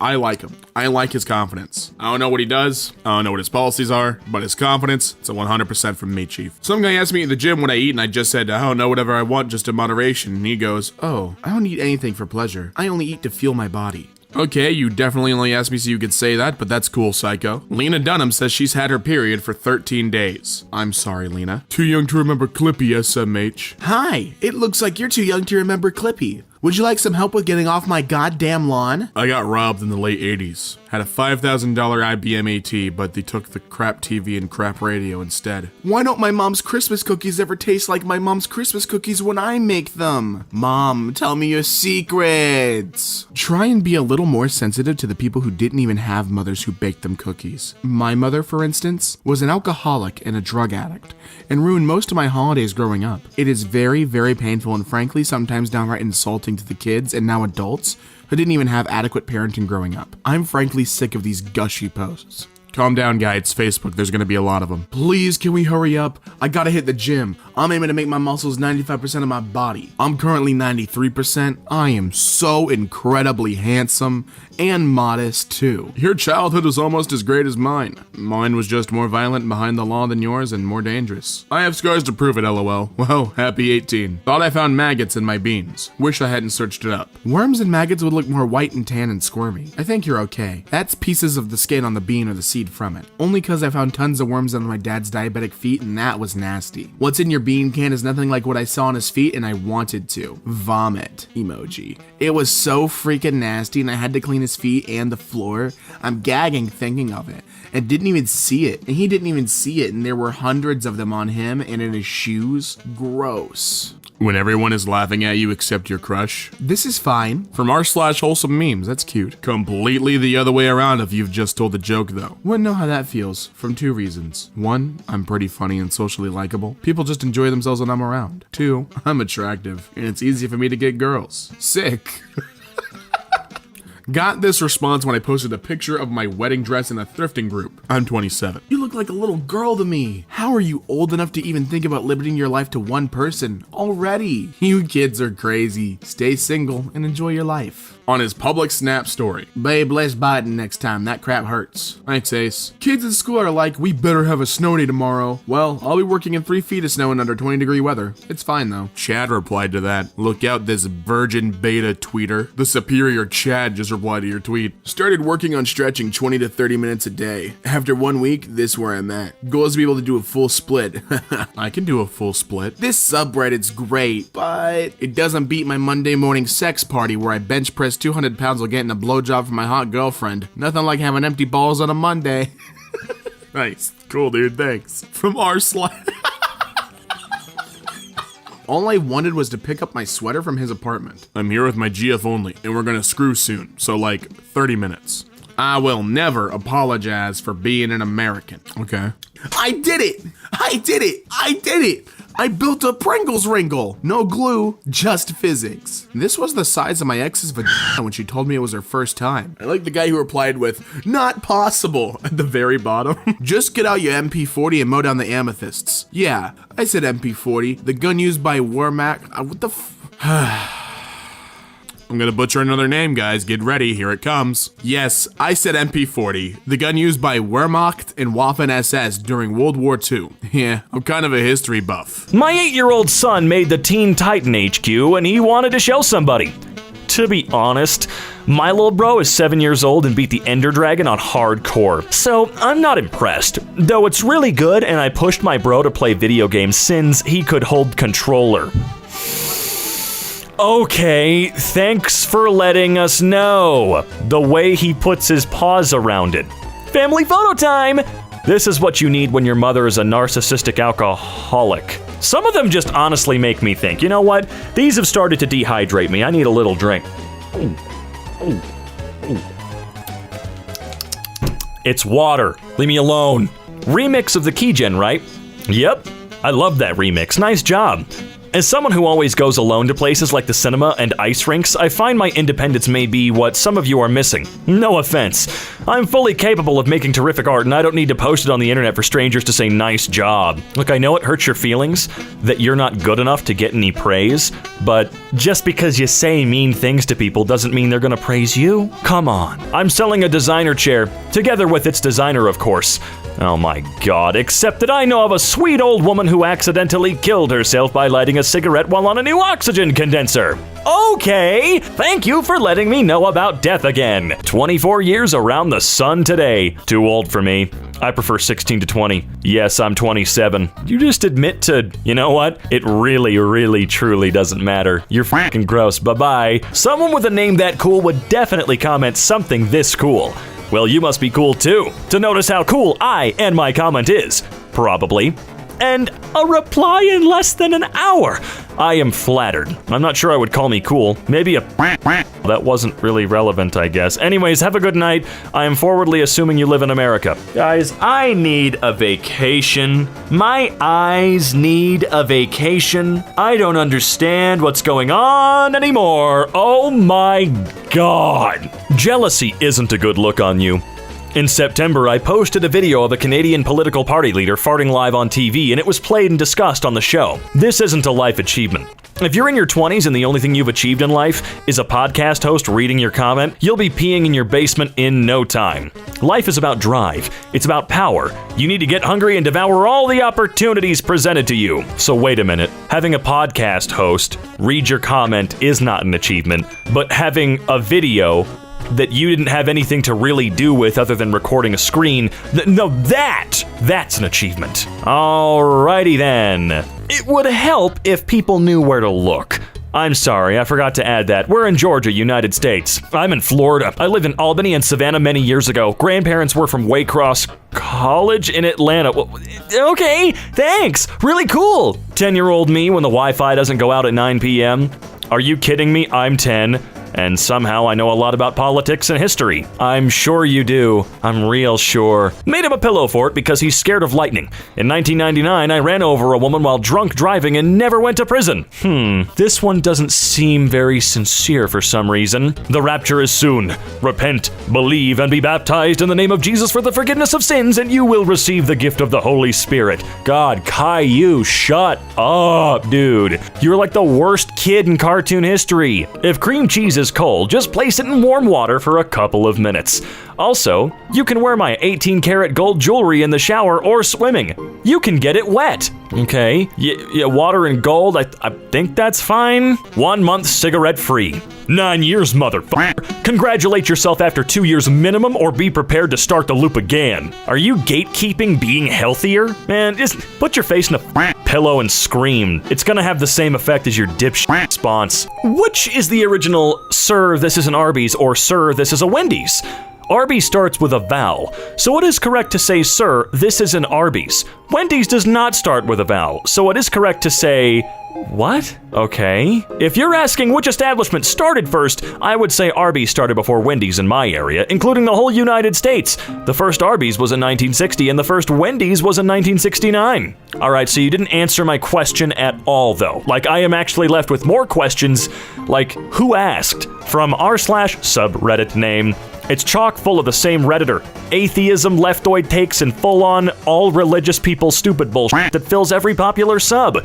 I like him. I like his confidence. I don't know what he does. I don't know what his policies are, but his confidence, it's a 100% from me, Chief. Some guy asked me at the gym what I eat, and I just said, I don't know, whatever I want, just in moderation. And he goes, oh, I don't eat anything for pleasure. I only eat to fuel my body. Okay, you definitely only asked me so you could say that, but that's cool, psycho. Lena Dunham says she's had her period for 13 days. I'm sorry, Lena. Too young to remember Clippy, SMH. Hi, it looks like you're too young to remember Clippy. Would you like some help with getting off my goddamn lawn? I got robbed in the late 80s. Had a $5,000 IBM AT, but they took the crap TV and crap radio instead. Why don't my mom's Christmas cookies ever taste like my mom's Christmas cookies when I make them? Mom, tell me your secrets. Try and be a little more sensitive to the people who didn't even have mothers who baked them cookies. My mother, for instance, was an alcoholic and a drug addict, and ruined most of my holidays growing up. It is very, very painful and frankly sometimes downright insulting to the kids and now adults who didn't even have adequate parenting growing up. I'm frankly sick of these gushy posts. Calm down, guy. It's Facebook. There's gonna be a lot of them. Please, can we hurry up? I gotta hit the gym. I'm aiming to make my muscles 95% of my body. I'm currently 93%. I am so incredibly handsome and modest, too. Your childhood was almost as great as mine. Mine was just more violent behind the law than yours and more dangerous. I have scars to prove it, lol. Well, happy 18. Thought I found maggots in my beans. Wish I hadn't searched it up. Worms and maggots would look more white and tan and squirmy. I think you're okay. That's pieces of the skin on the bean or the seed from it. Only cause I found tons of worms on my dad's diabetic feet and that was nasty. What's in your bean can is nothing like what I saw on his feet and I wanted to. Vomit emoji. It was so freaking nasty and I had to clean his feet and the floor. I'm gagging thinking of it. And didn't even see it. And he didn't even see it and there were hundreds of them on him and in his shoes. Gross. When everyone is laughing at you except your crush. This is fine. From r/wholesome memes, that's cute. Completely the other way around if you've just told a joke though. Wouldn't know how that feels, from 2 reasons. 1, I'm pretty funny and socially likable. People just enjoy themselves when I'm around. 2, I'm attractive, and it's easy for me to get girls. Sick. Got this response when I posted a picture of my wedding dress in a thrifting group. I'm 27. You look like a little girl to me. How are you old enough to even think about limiting your life to one person already? You kids are crazy. Stay single and enjoy your life. On his public snap story. Babe, let's Biden next time. That crap hurts. Thanks, Ace. Kids in school are like, we better have a snow day tomorrow. Well, I'll be working in 3 feet of snow in under 20-degree weather. It's fine though. Chad replied to that. Look out, this virgin beta tweeter. The superior Chad just replied to your tweet. Started working on stretching 20 to 30 minutes a day. After 1 week, this where I'm at. Goal is to be able to do a full split. I can do a full split. This subreddit's great, but it doesn't beat my Monday morning sex party where I bench press 200 pounds while getting a blowjob from my hot girlfriend. Nothing like having empty balls on a Monday. Nice. Cool, dude. Thanks. From r/. All I wanted was to pick up my sweater from his apartment. I'm here with my GF only, and we're gonna screw soon, so like 30 minutes. I will never apologize for being an American. Okay. I did it! I did it! I did it! I built a Pringles Ringle! No glue, just physics. This was the size of my ex's vagina when she told me it was her first time. I like the guy who replied with, not possible, at the very bottom. Just get out your MP40 and mow down the amethysts. Yeah, I said MP40, the gun used by Wehrmacht. What the I'm gonna butcher another name, guys. Get ready, here it comes. Yes, I said MP40, the gun used by Wehrmacht and Waffen-SS during World War II. Yeah, I'm kind of a history buff. My 8-year-old son made the Teen Titan HQ and he wanted to show somebody. To be honest, my little bro is 7 years old and beat the Ender Dragon on hardcore, so I'm not impressed. Though it's really good and I pushed my bro to play video games since he could hold controller. Okay, thanks for letting us know. The way he puts his paws around it. Family photo time! This is what you need when your mother is a narcissistic alcoholic. Some of them just honestly make me think, you know what? These have started to dehydrate me. I need a little drink. It's water. Leave me alone. Remix of the Keygen, right? Yep. I love that remix. Nice job. As someone who always goes alone to places like the cinema and ice rinks, I find my independence may be what some of you are missing. No offense. I'm fully capable of making terrific art and I don't need to post it on the internet for strangers to say nice job. Look, I know it hurts your feelings that you're not good enough to get any praise, but just because you say mean things to people doesn't mean they're gonna praise you. Come on. I'm selling a designer chair, together with its designer, of course. Oh my god, except that I know of a sweet old woman who accidentally killed herself by lighting a cigarette while on a new oxygen condenser. Okay, thank you for letting me know about death again. 24 years around the sun today. Too old for me. I prefer 16 to 20. Yes, I'm 27. You just admit to, you know what? It really, really, truly doesn't matter. You're fucking gross. Bye-bye. Someone with a name that cool would definitely comment something this cool. Well, you must be cool too, to notice how cool I and my comment is. Probably. And a reply in less than an hour. I am flattered. I'm not sure I would call me cool. Maybe a that wasn't really relevant, I guess. Anyways, have a good night. I am forwardly assuming you live in America. Guys, I need a vacation. My eyes need a vacation. I don't understand what's going on anymore. Oh my god. Jealousy isn't a good look on you. In September, I posted a video of a Canadian political party leader farting live on TV, and it was played and discussed on the show. This isn't a life achievement. If you're in your 20s and the only thing you've achieved in life is a podcast host reading your comment, you'll be peeing in your basement in no time. Life is about drive. It's about power. You need to get hungry and devour all the opportunities presented to you. So wait a minute. Having a podcast host read your comment is not an achievement, but having a video that you didn't have anything to really do with other than recording a screen, that's an achievement. Alrighty then. It would help if people knew where to look. I'm sorry, I forgot to add that. We're in Georgia, United States. I'm in Florida. I lived in Albany and Savannah many years ago. Grandparents were from Waycross College in Atlanta. Okay, thanks. Really cool. 10-year-old me when the Wi-Fi doesn't go out at 9 p.m. Are you kidding me? I'm 10. And somehow I know a lot about politics and history. I'm sure you do. I'm real sure. Made him a pillow fort because he's scared of lightning. In 1999, I ran over a woman while drunk driving and never went to prison. This one doesn't seem very sincere for some reason. The rapture is soon. Repent, believe, and be baptized in the name of Jesus for the forgiveness of sins, and you will receive the gift of the Holy Spirit. God, Caillou, shut up, dude. You're like the worst kid in cartoon history. If cream cheese is cold, just place it in warm water for a couple of minutes. Also, you can wear my 18-karat gold jewelry in the shower or swimming. You can get it wet. Okay, water and gold, I think that's fine. 1 month cigarette free. 9 years, motherfucker. Congratulate yourself after 2 years minimum or be prepared to start the loop again. Are you gatekeeping being healthier? Man, just put your face in a pillow and scream. It's gonna have the same effect as your dipshit response. Which is the original, sir, this is an Arby's, or sir, this is a Wendy's? Arby's starts with a vowel, so it is correct to say, sir, this is an Arby's. Wendy's does not start with a vowel, so it is correct to say, what? Okay. If you're asking which establishment started first, I would say Arby's started before Wendy's in my area, including the whole United States. The first Arby's was in 1960 and the first Wendy's was in 1969. Alright, so you didn't answer my question at all though. Like, I am actually left with more questions, like, who asked? From r/subreddit name. It's chock full of the same Redditor. Atheism, leftoid takes, and full-on, all religious people stupid bullshit that fills every popular sub.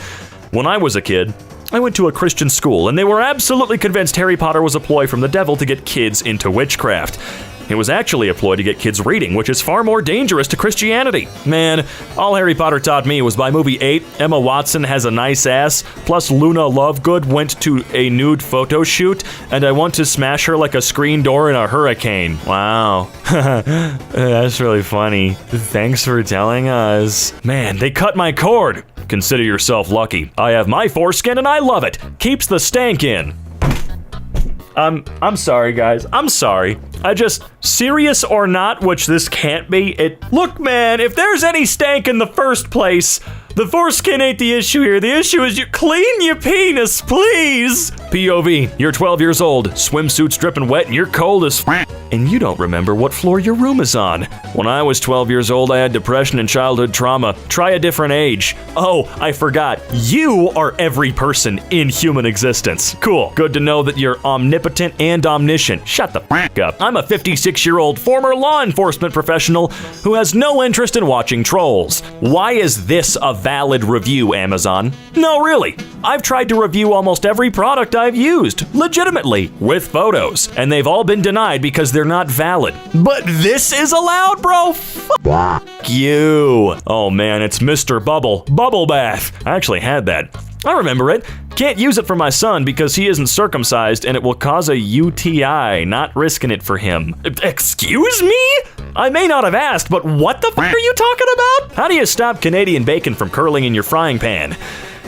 When I was a kid, I went to a Christian school, and they were absolutely convinced Harry Potter was a ploy from the devil to get kids into witchcraft. It was actually a ploy to get kids reading, which is far more dangerous to Christianity. Man, all Harry Potter taught me was by movie 8, Emma Watson has a nice ass, plus Luna Lovegood went to a nude photo shoot, and I want to smash her like a screen door in a hurricane. Wow. That's really funny. Thanks for telling us. Man, they cut my cord. Consider yourself lucky. I have my foreskin and I love it. Keeps the stank in. I'm sorry, guys. I'm sorry. Serious or not, which this can't be, look, man, if there's any stank in the first place, the foreskin ain't the issue here. The issue is you clean your penis, please. POV, you're 12 years old, swimsuit's dripping wet, and you're cold as and you don't remember what floor your room is on. When I was 12 years old, I had depression and childhood trauma. Try a different age. Oh, I forgot. You are every person in human existence. Cool. Good to know that you're omnipotent and omniscient. Shut the f*** up. I'm a 56-year-old former law enforcement professional who has no interest in watching trolls. Why is this a valid review, Amazon? No, really. I've tried to review almost every product I've used, legitimately, with photos, and they've all been denied because they're they're not valid. But this is allowed, bro? Fuck you. Oh man, it's Mr. Bubble bath. I actually had that. I remember it. Can't use it for my son because he isn't circumcised and it will cause a UTI. Not risking it for him. Excuse me? I may not have asked, but what the fuck are you talking about? How do you stop Canadian bacon from curling in your frying pan?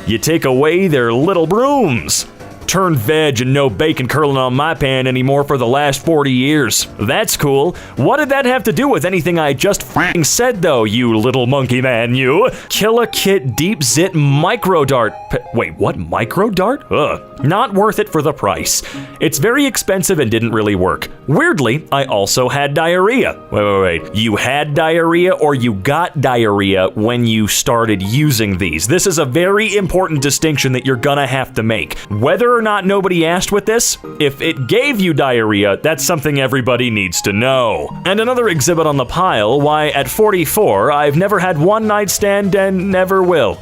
You take away their little brooms. Turned veg and no bacon curling on my pan anymore for the last 40 years. That's cool. What did that have to do with anything I just f***ing said though, you little monkey man, you? Kill a Kit Deep Zit Micro Dart. Wait, what? Micro Dart? Ugh. Not worth it for the price. It's very expensive and didn't really work. Weirdly, I also had diarrhea. Wait. You had diarrhea or you got diarrhea when you started using these? This is a very important distinction that you're gonna have to make. Whether or not nobody asked with this, if it gave you diarrhea, that's something everybody needs to know. And another exhibit on the pile, why at 44, I've never had one night stand and never will.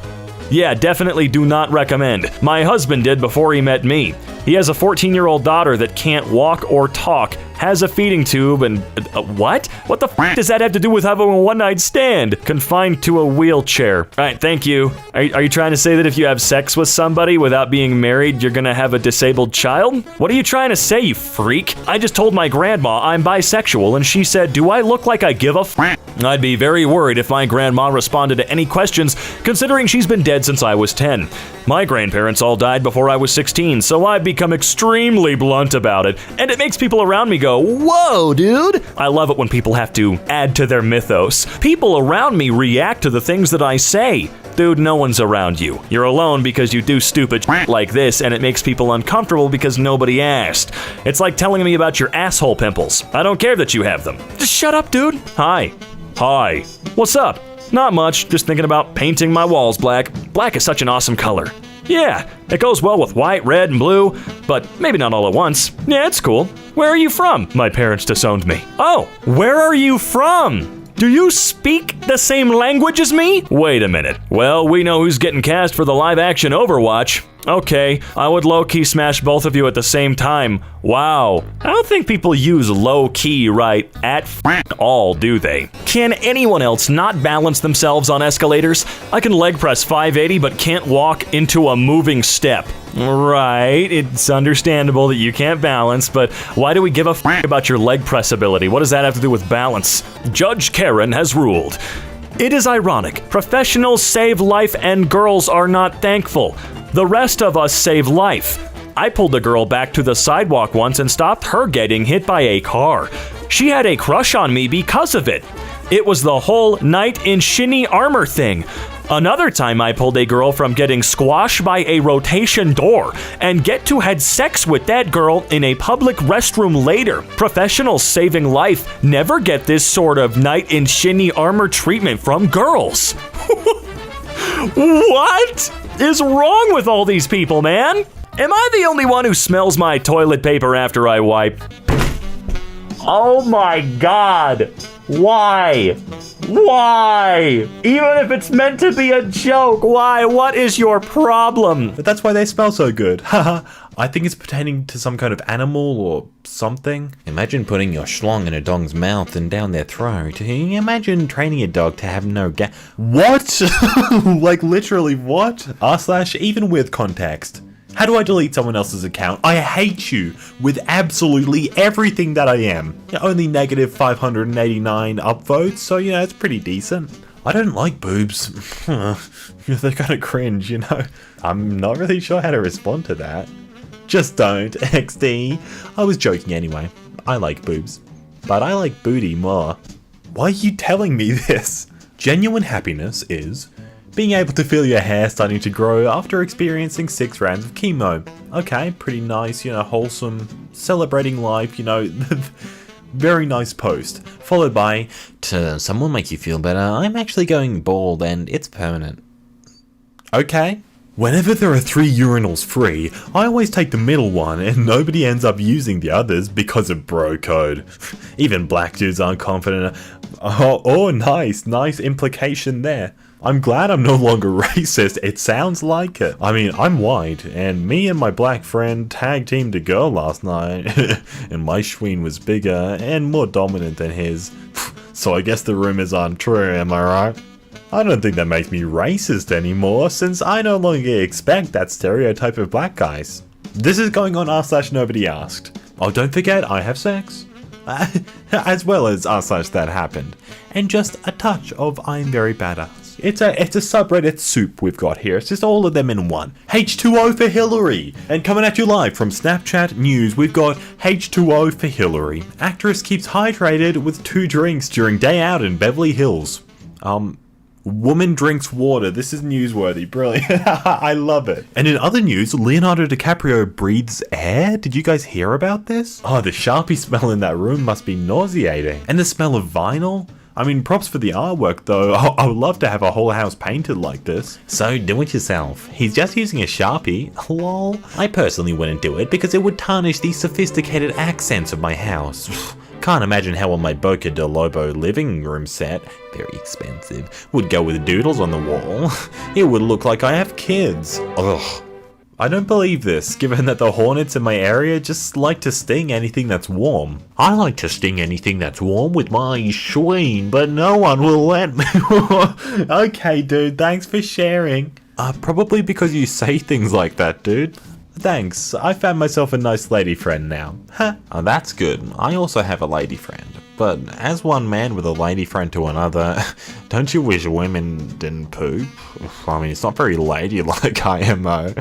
Yeah, definitely do not recommend. My husband did before he met me. He has a 14-year-old daughter that can't walk or talk, has a feeding tube, and what? What the f does that have to do with having a one-night stand? Confined to a wheelchair. All right, thank you. Are you trying to say that if you have sex with somebody without being married, you're gonna have a disabled child? What are you trying to say, you freak? I just told my grandma I'm bisexual, and she said, do I look like I give a f? I'd be very worried if my grandma responded to any questions, considering she's been dead since I was 10. My grandparents all died before I was 16, so I've become extremely blunt about it, and it makes people around me go, whoa, dude! I love it when people have to add to their mythos. People around me react to the things that I say. Dude, no one's around you. You're alone because you do stupid shit like this, and it makes people uncomfortable because nobody asked. It's like telling me about your asshole pimples. I don't care that you have them. Just shut up, dude. Hi. What's up? Not much, just thinking about painting my walls black. Black is such an awesome color. Yeah, it goes well with white, red, and blue, but maybe not all at once. Yeah, it's cool. Where are you from? My parents disowned me. Oh, where are you from? Do you speak the same language as me? Wait a minute. Well, we know who's getting cast for the live-action Overwatch. Okay, I would low-key smash both of you at the same time. Wow. I don't think people use low-key right at all, do they? Can anyone else not balance themselves on escalators? I can leg press 580 but can't walk into a moving step. Right, it's understandable that you can't balance, but why do we give a about your leg press ability? What does that have to do with balance? Judge Karen has ruled. It is ironic. Professionals save life and girls are not thankful. The rest of us save life. I pulled a girl back to the sidewalk once and stopped her getting hit by a car. She had a crush on me because of it. It was the whole knight in shinny armor thing. Another time I pulled a girl from getting squashed by a rotation door and get to had sex with that girl in a public restroom later. Professionals saving life never get this sort of knight in shinny armor treatment from girls. What is wrong with all these people, man? Am I the only one who smells my toilet paper after I wipe? Oh my God. Why? Why? Even if it's meant to be a joke, why? What is your problem? But that's why they smell so good. Haha. I think it's pertaining to some kind of animal or something. Imagine putting your schlong in a dog's mouth and down their throat. Imagine training a dog to have no What? Like literally what? R/even with context. How do I delete someone else's account? I hate you with absolutely everything that I am. Only negative 589 upvotes, so it's pretty decent. I don't like boobs. They're kind of cringe, I'm not really sure how to respond to that. Just don't, XD. I was joking anyway. I like boobs. But I like booty more. Why are you telling me this? Genuine happiness is being able to feel your hair starting to grow after experiencing 6 rounds of chemo. Okay, pretty nice, wholesome, celebrating life, very nice post. Followed by, to someone make you feel better, I'm actually going bald and it's permanent. Okay. Whenever there are 3 urinals free, I always take the middle one and nobody ends up using the others because of bro code. Even black dudes aren't confident. Oh, nice implication there. I'm glad I'm no longer racist. It sounds like it. I mean, I'm white, and me and my black friend tag teamed a girl last night, and my schween was bigger and more dominant than his. So I guess the rumors aren't true, am I right? I don't think that makes me racist anymore, since I no longer expect that stereotype of black guys. This is going on r/nobodyasked. Oh, don't forget, I have sex. As well as r/that happened. And just a touch of I'm very badass. It's a subreddit soup we've got here. It's just all of them in one. H2O for Hillary! And coming at you live from Snapchat News, we've got H2O for Hillary. Actress keeps hydrated with 2 drinks during day out in Beverly Hills. Woman drinks water. This is newsworthy. Brilliant. I love it. And in other news, Leonardo DiCaprio breathes air? Did you guys hear about this? Oh, the Sharpie smell in that room must be nauseating. And the smell of vinyl? I mean, props for the artwork though. I would love to have a whole house painted like this. So do it yourself. He's just using a Sharpie. Lol. I personally wouldn't do it because it would tarnish the sophisticated accents of my house. Can't imagine how on my Boca de Lobo living room set, very expensive, would go with doodles on the wall. It would look like I have kids. Ugh. I don't believe this, given that the hornets in my area just like to sting anything that's warm. I like to sting anything that's warm with my schween, but no one will let me. Okay, dude, thanks for sharing. Probably because you say things like that, dude. Thanks, I found myself a nice lady friend now. Huh, oh, that's good. I also have a lady friend. But as one man with a lady friend to another, don't you wish women didn't poop? I mean, it's not very ladylike, IMO.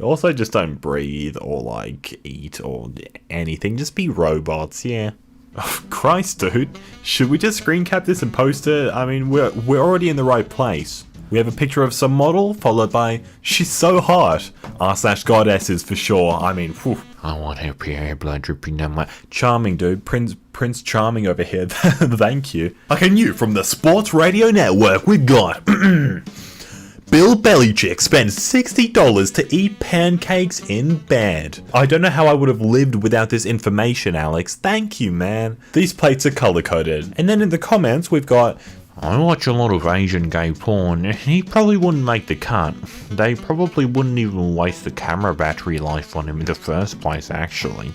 Also, just don't breathe or, like, eat or anything. Just be robots, yeah. Oh, Christ, dude. Should we just screen cap this and post it? I mean, we're already in the right place. We have a picture of some model, followed by, she's so hot. r/goddesses for sure. I mean, whew. I want her pure blood dripping down my... Charming, dude. Prince Charming over here. Thank you. Okay, new from the Sports Radio Network, we've got... Bill Belichick spends $60 to eat pancakes in bed. I don't know how I would have lived without this information, Alex. Thank you, man. These plates are color-coded. And then in the comments, we've got... I watch a lot of Asian gay porn, and he probably wouldn't make the cut. They probably wouldn't even waste the camera battery life on him in the first place, actually.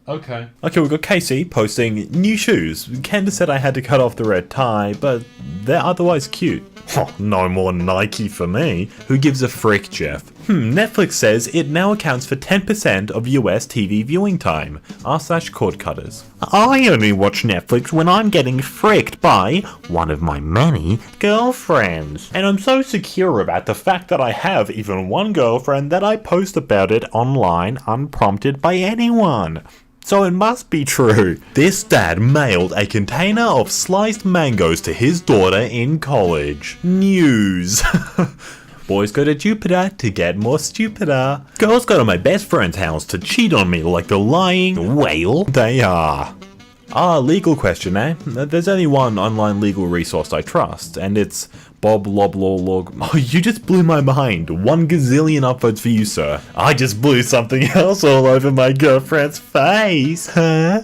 Okay, we've got Casey posting new shoes. Candace said I had to cut off the red tie, but they're otherwise cute. Oh, no more Nike for me. Who gives a frick, Jeff? Netflix says it now accounts for 10% of US TV viewing time. r/cord cutters. I only watch Netflix when I'm getting fricked by one of my many girlfriends. And I'm so secure about the fact that I have even one girlfriend that I post about it online unprompted by anyone. So it must be true. This dad mailed a container of sliced mangoes to his daughter in college. News. Boys go to Jupiter to get more stupider. Girls go to my best friend's house to cheat on me like the lying whale they are. Legal question, eh? There's only one online legal resource I trust, and it's Bob Loblolog. Oh, you just blew my mind. 1 gazillion upvotes for you, sir. I just blew something else all over my girlfriend's face, huh?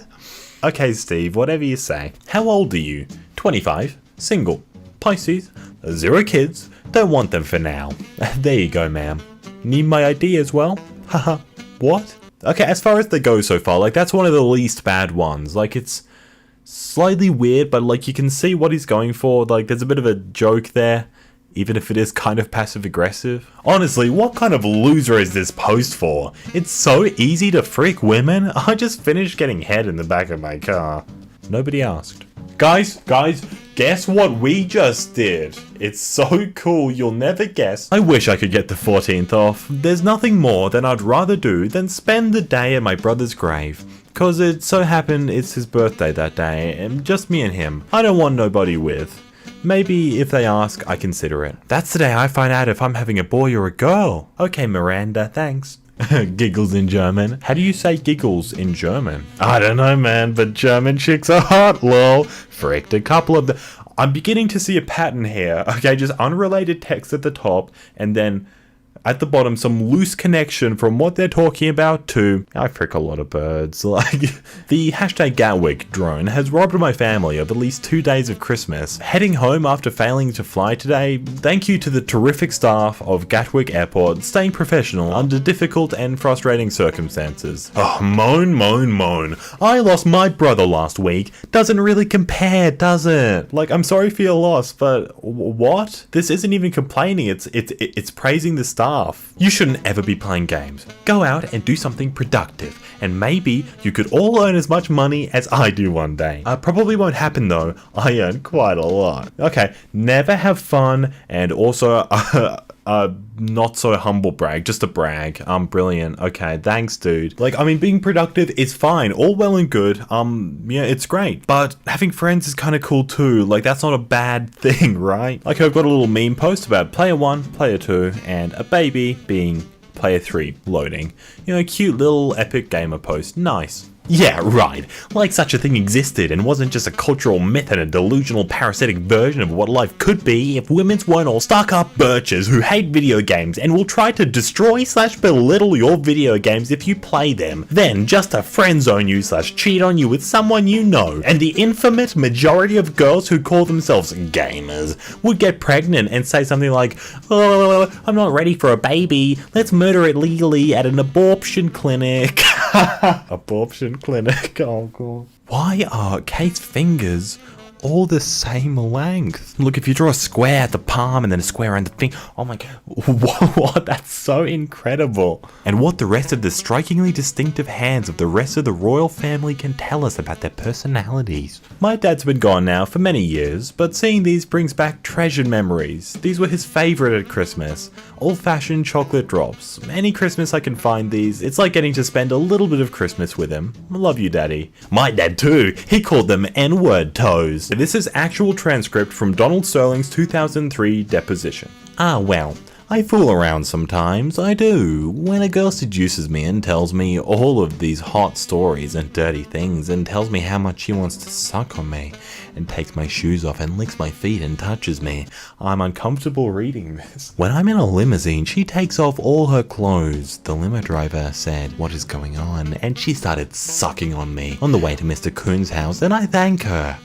Okay, Steve, whatever you say. How old are you? 25. Single. Pisces. 0 kids. Don't want them for now. There you go, ma'am. Need my ID as well? Haha. What? Okay, as far as they go so far, like, that's one of the least bad ones. Like, it's slightly weird, but, like, you can see what he's going for. Like, there's a bit of a joke there, even if it is kind of passive-aggressive. Honestly, what kind of loser is this post for? It's so easy to frick women. I just finished getting head in the back of my car. Nobody asked. Guys, guess what we just did? It's so cool, you'll never guess. I wish I could get the 14th off. There's nothing more that I'd rather do than spend the day at my brother's grave. Cause it so happened it's his birthday that day, and just me and him. I don't want nobody with. Maybe if they ask, I consider it. That's the day I find out if I'm having a boy or a girl. Okay, Miranda, thanks. Giggles in German. How do you say giggles in German? I don't know, man, but German chicks are hot, lol. Fricked a couple of the... I'm beginning to see a pattern here. Okay, just unrelated text at the top, and then At the bottom, some loose connection from what they're talking about to I frick a lot of birds. Like, the hashtag Gatwick drone has robbed my family of at least 2 days of Christmas. Heading home after failing to fly today, thank you to the terrific staff of Gatwick Airport staying professional under difficult and frustrating circumstances. Oh, moan, moan, moan. I lost my brother last week. Doesn't really compare, does it? Like, I'm sorry for your loss, but what? This isn't even complaining, it's praising the staff. You shouldn't ever be playing games. Go out and do something productive, and maybe you could all earn as much money as I do one day. Probably won't happen though. I earn quite a lot. Okay, never have fun, and also not so humble brag, just a brag. Brilliant. Okay, thanks, dude. Like, I mean, being productive is fine, all well and good. Yeah, it's great. But having friends is kind of cool too. Like, that's not a bad thing, right? Like, I've got a little meme post about player 1, player 2, and a baby being player 3 loading. You know, cute little epic gamer post. Nice. Yeah, right. Like such a thing existed and wasn't just a cultural myth and a delusional parasitic version of what life could be if women's weren't all stuck-up birches who hate video games and will try to destroy/belittle your video games if you play them, then just to friend-zone you/cheat on you with someone you know. And the infamous majority of girls who call themselves gamers would get pregnant and say something like, "Oh, I'm not ready for a baby. Let's murder it legally at an abortion clinic." Abortion clinic. Oh god. Why are Kate's fingers all the same length? Look, if you draw a square at the palm and then a square around the finger, oh my god, what? That's so incredible. And what the rest of the strikingly distinctive hands of the rest of the royal family can tell us about their personalities. My dad's been gone now for many years, but seeing these brings back treasured memories. These were his favorite at Christmas. Old-fashioned chocolate drops. Any Christmas I can find these, it's like getting to spend a little bit of Christmas with him. I love you, Daddy. My dad too. He called them N-word toes. This is actual transcript from Donald Sterling's 2003 deposition. Well, I fool around sometimes, I do. When a girl seduces me and tells me all of these hot stories and dirty things and tells me how much she wants to suck on me and takes my shoes off and licks my feet and touches me, I'm uncomfortable reading this. When I'm in a limousine, she takes off all her clothes. The limo driver said, "What is going on?" And she started sucking on me on the way to Mr. Kuhn's house, and I thank her.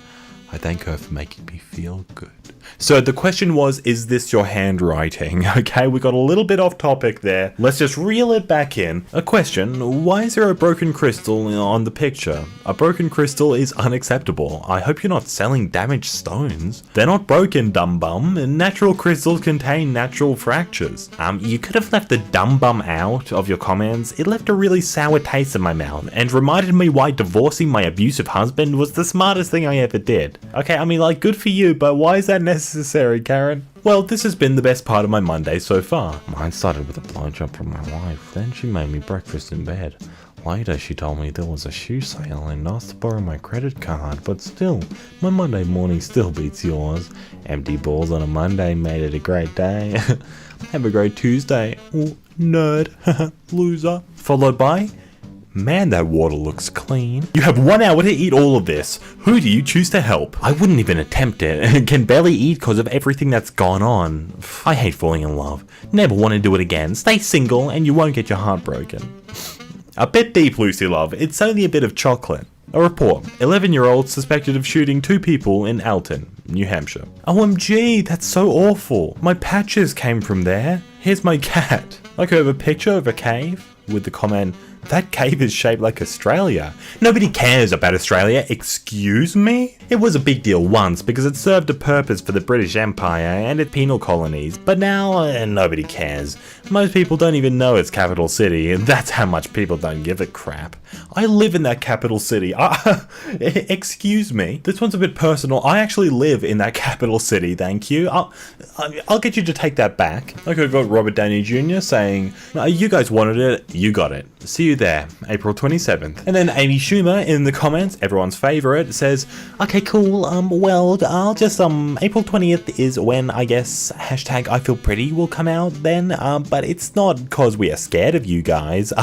I thank her for making me feel good. So the question was, is this your handwriting? Okay, we got a little bit off topic there. Let's just reel it back in. A question, why is there a broken crystal on the picture? A broken crystal is unacceptable. I hope you're not selling damaged stones. They're not broken, dumb bum. Natural crystals contain natural fractures. You could have left the dumb bum out of your comments. It left a really sour taste in my mouth and reminded me why divorcing my abusive husband was the smartest thing I ever did. Okay, I mean, like, good for you, but why is that necessary, Karen? Well, this has been the best part of my Monday so far. Mine started with a blowjob from my wife, then she made me breakfast in bed. Later, she told me there was a shoe sale and asked to borrow my credit card, but still, my Monday morning still beats yours. Empty balls on a Monday made it a great day. Have a great Tuesday. Ooh, nerd. Loser. Followed by, man, that water looks clean. You have 1 hour to eat all of this. Who do you choose to help? I wouldn't even attempt it. Can barely eat because of everything that's gone on. I hate falling in love. Never want to do it again. Stay single and you won't get your heart broken. A bit deep, Lucy Love. It's only a bit of chocolate. A report. 11-year-old suspected of shooting 2 people in Alton, New Hampshire. OMG, that's so awful. My patches came from there. Here's my cat. Like, I have a picture of a cave with the comment, "That cave is shaped like Australia." Nobody cares about Australia, excuse me? It was a big deal once because it served a purpose for the British Empire and its penal colonies, but now nobody cares. Most people don't even know its capital city, and that's how much people don't give a crap. I live in that capital city. Excuse me? This one's a bit personal. I actually live in that capital city, thank you. I'll get you to take that back. Like, I got Robert Downey Jr. saying, "You guys wanted it, you got it. See you you there, April 27th. And then Amy Schumer in the comments, everyone's favorite, says, okay, cool, well, I'll just, April 20th is when, I guess, hashtag I feel pretty will come out then, but it's not because we are scared of you guys,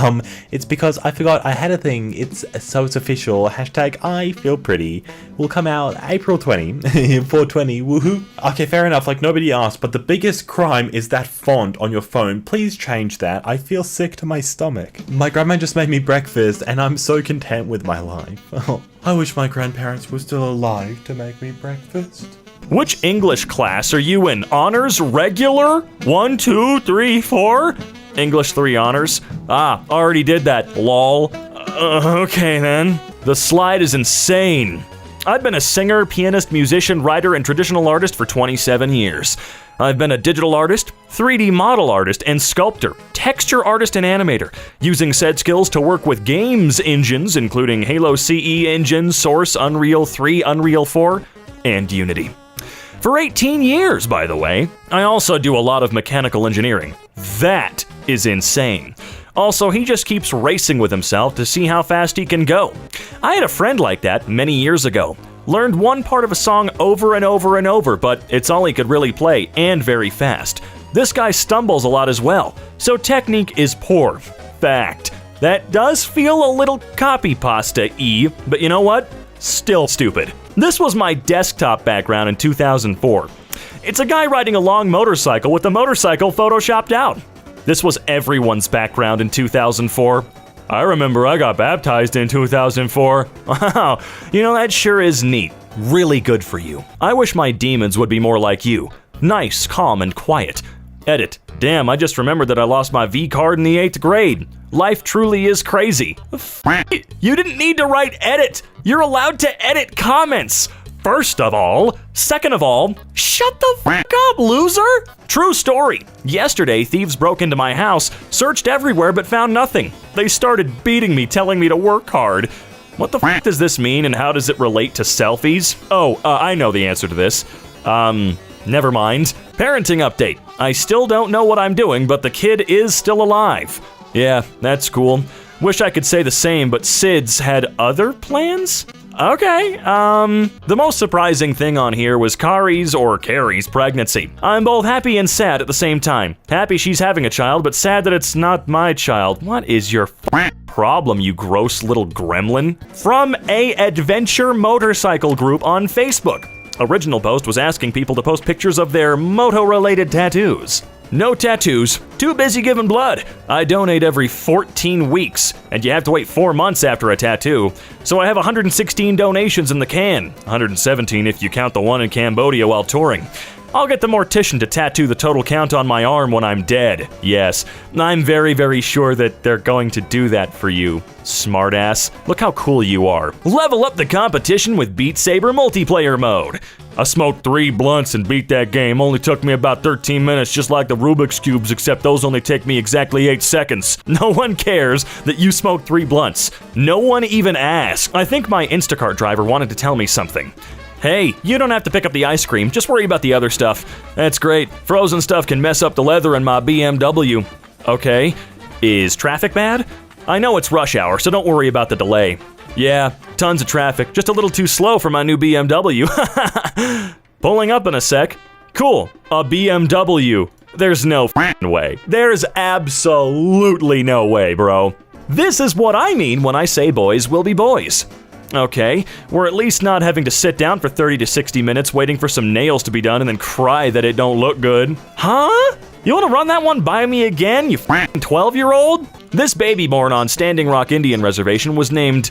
it's because I forgot I had a thing, it's official, hashtag I feel pretty will come out April 20, 420, woohoo. Okay, fair enough, like nobody asked, but the biggest crime is that font on your phone. Please change that. I feel sick to my stomach. My grandma just made me breakfast and I'm so content with my life. Oh, I wish my grandparents were still alive to make me breakfast. Which English class are you in? Honors? Regular? 1, 2, 3, 4? English 3 honors? Already did that, lol. Okay then. The slide is insane. I've been a singer, pianist, musician, writer, and traditional artist for 27 years. I've been a digital artist, 3D model artist, and sculptor, texture artist and animator, using said skills to work with games engines, including Halo CE engine, Source, Unreal 3, Unreal 4, and Unity. For 18 years, by the way. I also do a lot of mechanical engineering. That is insane. Also, he just keeps racing with himself to see how fast he can go. I had a friend like that many years ago. Learned one part of a song over and over and over, but it's all he could really play, and very fast. This guy stumbles a lot as well, so technique is poor. Fact. That does feel a little copy pasta-y, but you know what? Still stupid. This was my desktop background in 2004. It's a guy riding a long motorcycle with the motorcycle photoshopped out. This was everyone's background in 2004. I remember I got baptized in 2004. Wow, you know, that sure is neat. Really good for you. I wish my demons would be more like you. Nice, calm, and quiet. Edit. Damn, I just remembered that I lost my V card in the 8th grade. Life truly is crazy. You didn't need to write edit. You're allowed to edit comments. First of all. Second of all, shut the fuck up, loser! True story. Yesterday, thieves broke into my house, searched everywhere but found nothing. They started beating me, telling me to work hard. What the fuck does this mean and how does it relate to selfies? I know the answer to this. Never mind. Parenting update. I still don't know what I'm doing, but the kid is still alive. Yeah, that's cool. Wish I could say the same, but SIDS had other plans? Okay, the most surprising thing on here was Carrie's pregnancy. I'm both happy and sad at the same time. Happy she's having a child, but sad that it's not my child. What is your problem, you gross little gremlin? From a adventure motorcycle group on Facebook. Original post was asking people to post pictures of their moto-related tattoos. No tattoos. Too busy giving blood. I donate every 14 weeks, and you have to wait 4 months after a tattoo. So I have 116 donations in the can. 117 if you count the one in Cambodia while touring. I'll get the mortician to tattoo the total count on my arm when I'm dead. Yes, I'm very, very sure that they're going to do that for you, smartass. Look how cool you are. Level up the competition with Beat Saber multiplayer mode. I smoked 3 blunts and beat that game. Only took me about 13 minutes, just like the Rubik's Cubes, except those only take me exactly 8 seconds. No one cares that you smoked 3 blunts. No one even asked. I think my Instacart driver wanted to tell me something. Hey, you don't have to pick up the ice cream, just worry about the other stuff. That's great. Frozen stuff can mess up the leather in my BMW. Okay. Is traffic bad? I know it's rush hour, so don't worry about the delay. Yeah, tons of traffic, just a little too slow for my new BMW. Pulling up in a sec. Cool, a BMW. There's no f***ing way. There's absolutely no way, bro. This is what I mean when I say boys will be boys. Okay, we're at least not having to sit down for 30 to 60 minutes waiting for some nails to be done and then cry that it don't look good. Huh? You want to run that one by me again, you f***ing 12-year-old? This baby born on Standing Rock Indian Reservation was named...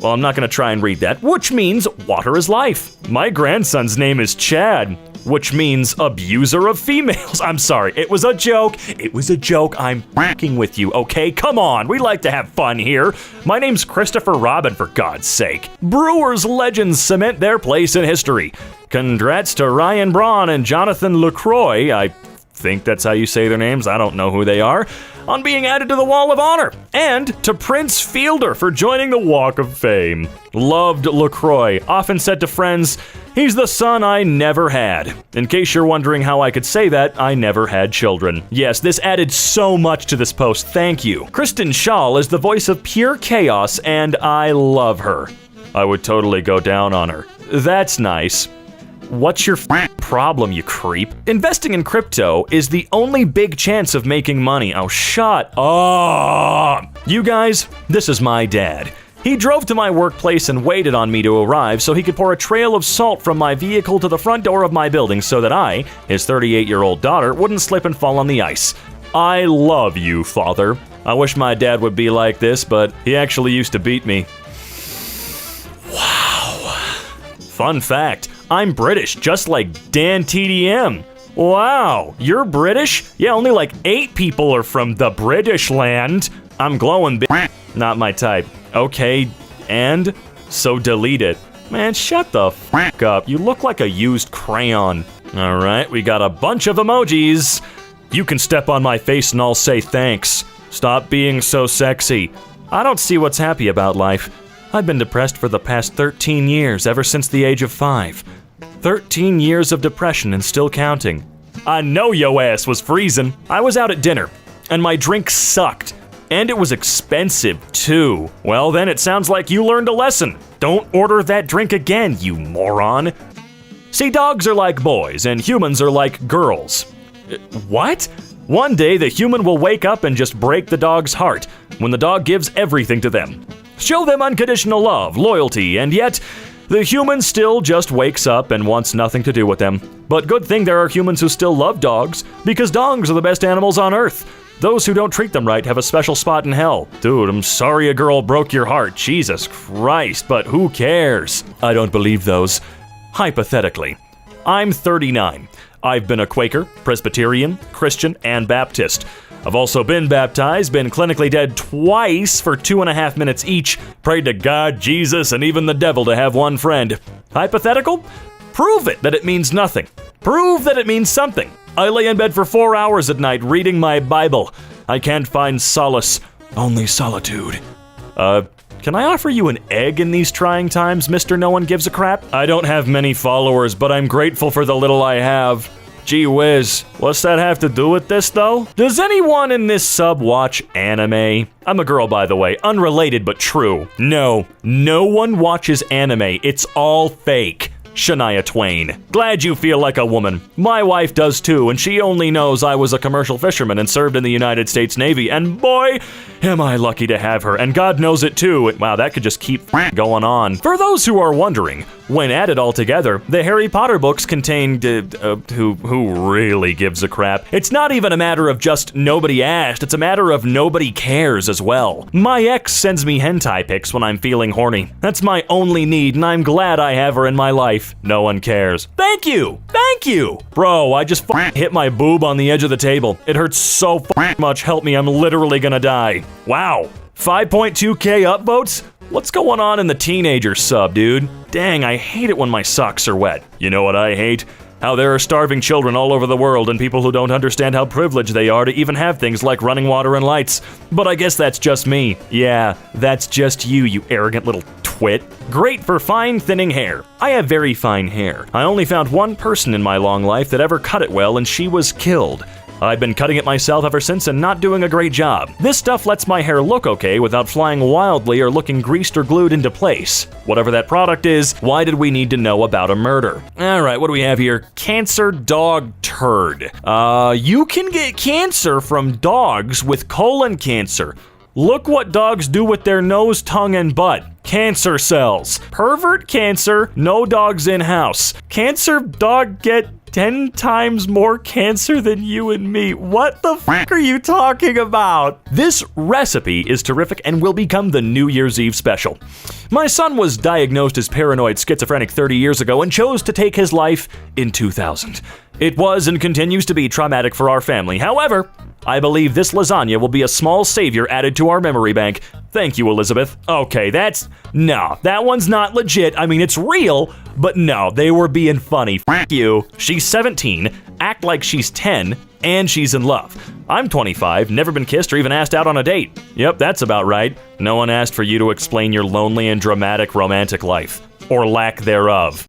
Well, I'm not going to try and read that, which means water is life. My grandson's name is Chad, which means abuser of females. I'm sorry, it was a joke. It was a joke. I'm f***ing with you, okay? Come on, we like to have fun here. My name's Christopher Robin, for God's sake. Brewers legends cement their place in history. Congrats to Ryan Braun and Jonathan LaCroix. I think that's how you say their names, I don't know who they are, on being added to the Wall of Honor, and to Prince Fielder for joining the Walk of Fame. Loved LaCroix, often said to friends, he's the son I never had. In case you're wondering how I could say that, I never had children. Yes, this added so much to this post, thank you. Kristen Shaw is the voice of pure chaos, and I love her. I would totally go down on her. That's nice. What's your problem, you creep? Investing in crypto is the only big chance of making money. Oh, shut up! You guys, this is my dad. He drove to my workplace and waited on me to arrive so he could pour a trail of salt from my vehicle to the front door of my building so that I, his 38-year-old daughter, wouldn't slip and fall on the ice. I love you, Father. I wish my dad would be like this, but he actually used to beat me. Wow. Fun fact. I'm British, just like Dan TDM. Wow, you're British? Yeah, only like 8 people are from the British land. I'm glowing, not my type. Okay, and? So delete it. Man, shut the f*** up. You look like a used crayon. Alright, we got a bunch of emojis. You can step on my face and I'll say thanks. Stop being so sexy. I don't see what's happy about life. I've been depressed for the past 13 years, ever since the age of 5. 13 years of depression and still counting. I know yo ass was freezing. I was out at dinner, and my drink sucked. And it was expensive, too. Well, then it sounds like you learned a lesson. Don't order that drink again, you moron. See, dogs are like boys, and humans are like girls. What? One day, the human will wake up and just break the dog's heart, when the dog gives everything to them. Show them unconditional love, loyalty, and yet the human still just wakes up and wants nothing to do with them. But good thing there are humans who still love dogs, because dogs are the best animals on Earth. Those who don't treat them right have a special spot in hell. Dude, I'm sorry a girl broke your heart, Jesus Christ, but who cares? I don't believe those. Hypothetically, I'm 39. I've been a Quaker, Presbyterian, Christian, and Baptist. I've also been baptized, been clinically dead twice for 2.5 minutes each, prayed to God, Jesus, and even the devil to have one friend. Hypothetical? Prove it that it means nothing. Prove that it means something. I lay in bed for 4 hours at night reading my Bible. I can't find solace, only solitude. Can I offer you an egg in these trying times, Mr. No One Gives a Crap? I don't have many followers, but I'm grateful for the little I have. Gee whiz, what's that have to do with this, though? Does anyone in this sub watch anime? I'm a girl, by the way, unrelated but true. No one watches anime, it's all fake. Shania Twain. Glad you feel like a woman. My wife does too, and she only knows I was a commercial fisherman and served in the United States Navy, and boy, am I lucky to have her, and God knows it too. Wow, that could just keep going on. For those who are wondering, when added all together, the Harry Potter books contained, who really gives a crap? It's not even a matter of just nobody asked, it's a matter of nobody cares as well. My ex sends me hentai pics when I'm feeling horny. That's my only need, and I'm glad I have her in my life. No one cares. Thank you! Thank you! Bro, I just hit my boob on the edge of the table. It hurts so much, help me, I'm literally gonna die. Wow. 5.2k upvotes? What's going on in the teenager sub, dude? Dang, I hate it when my socks are wet. You know what I hate? How there are starving children all over the world and people who don't understand how privileged they are to even have things like running water and lights. But I guess that's just me. Yeah, that's just you arrogant little twit. Great for fine thinning hair. I have very fine hair. I only found one person in my long life that ever cut it well, and she was killed. I've been cutting it myself ever since and not doing a great job. This stuff lets my hair look okay without flying wildly or looking greased or glued into place. Whatever that product is, why did we need to know about a murder? Alright, what do we have here? Cancer dog turd. You can get cancer from dogs with colon cancer. Look what dogs do with their nose, tongue, and butt. Cancer cells. Pervert cancer, no dogs in house. Cancer dog get 10 times more cancer than you and me. What the f*** are you talking about? This recipe is terrific and will become the New Year's Eve special. My son was diagnosed as paranoid schizophrenic 30 years ago and chose to take his life in 2000. It was and continues to be traumatic for our family. However, I believe this lasagna will be a small savior added to our memory bank. Thank you, Elizabeth. Okay, no, that one's not legit. I mean, it's real, but no, they were being funny. F*** you. She's 17, act like she's 10, and she's in love. I'm 25, never been kissed or even asked out on a date. Yep, that's about right. No one asked for you to explain your lonely and dramatic romantic life. Or lack thereof.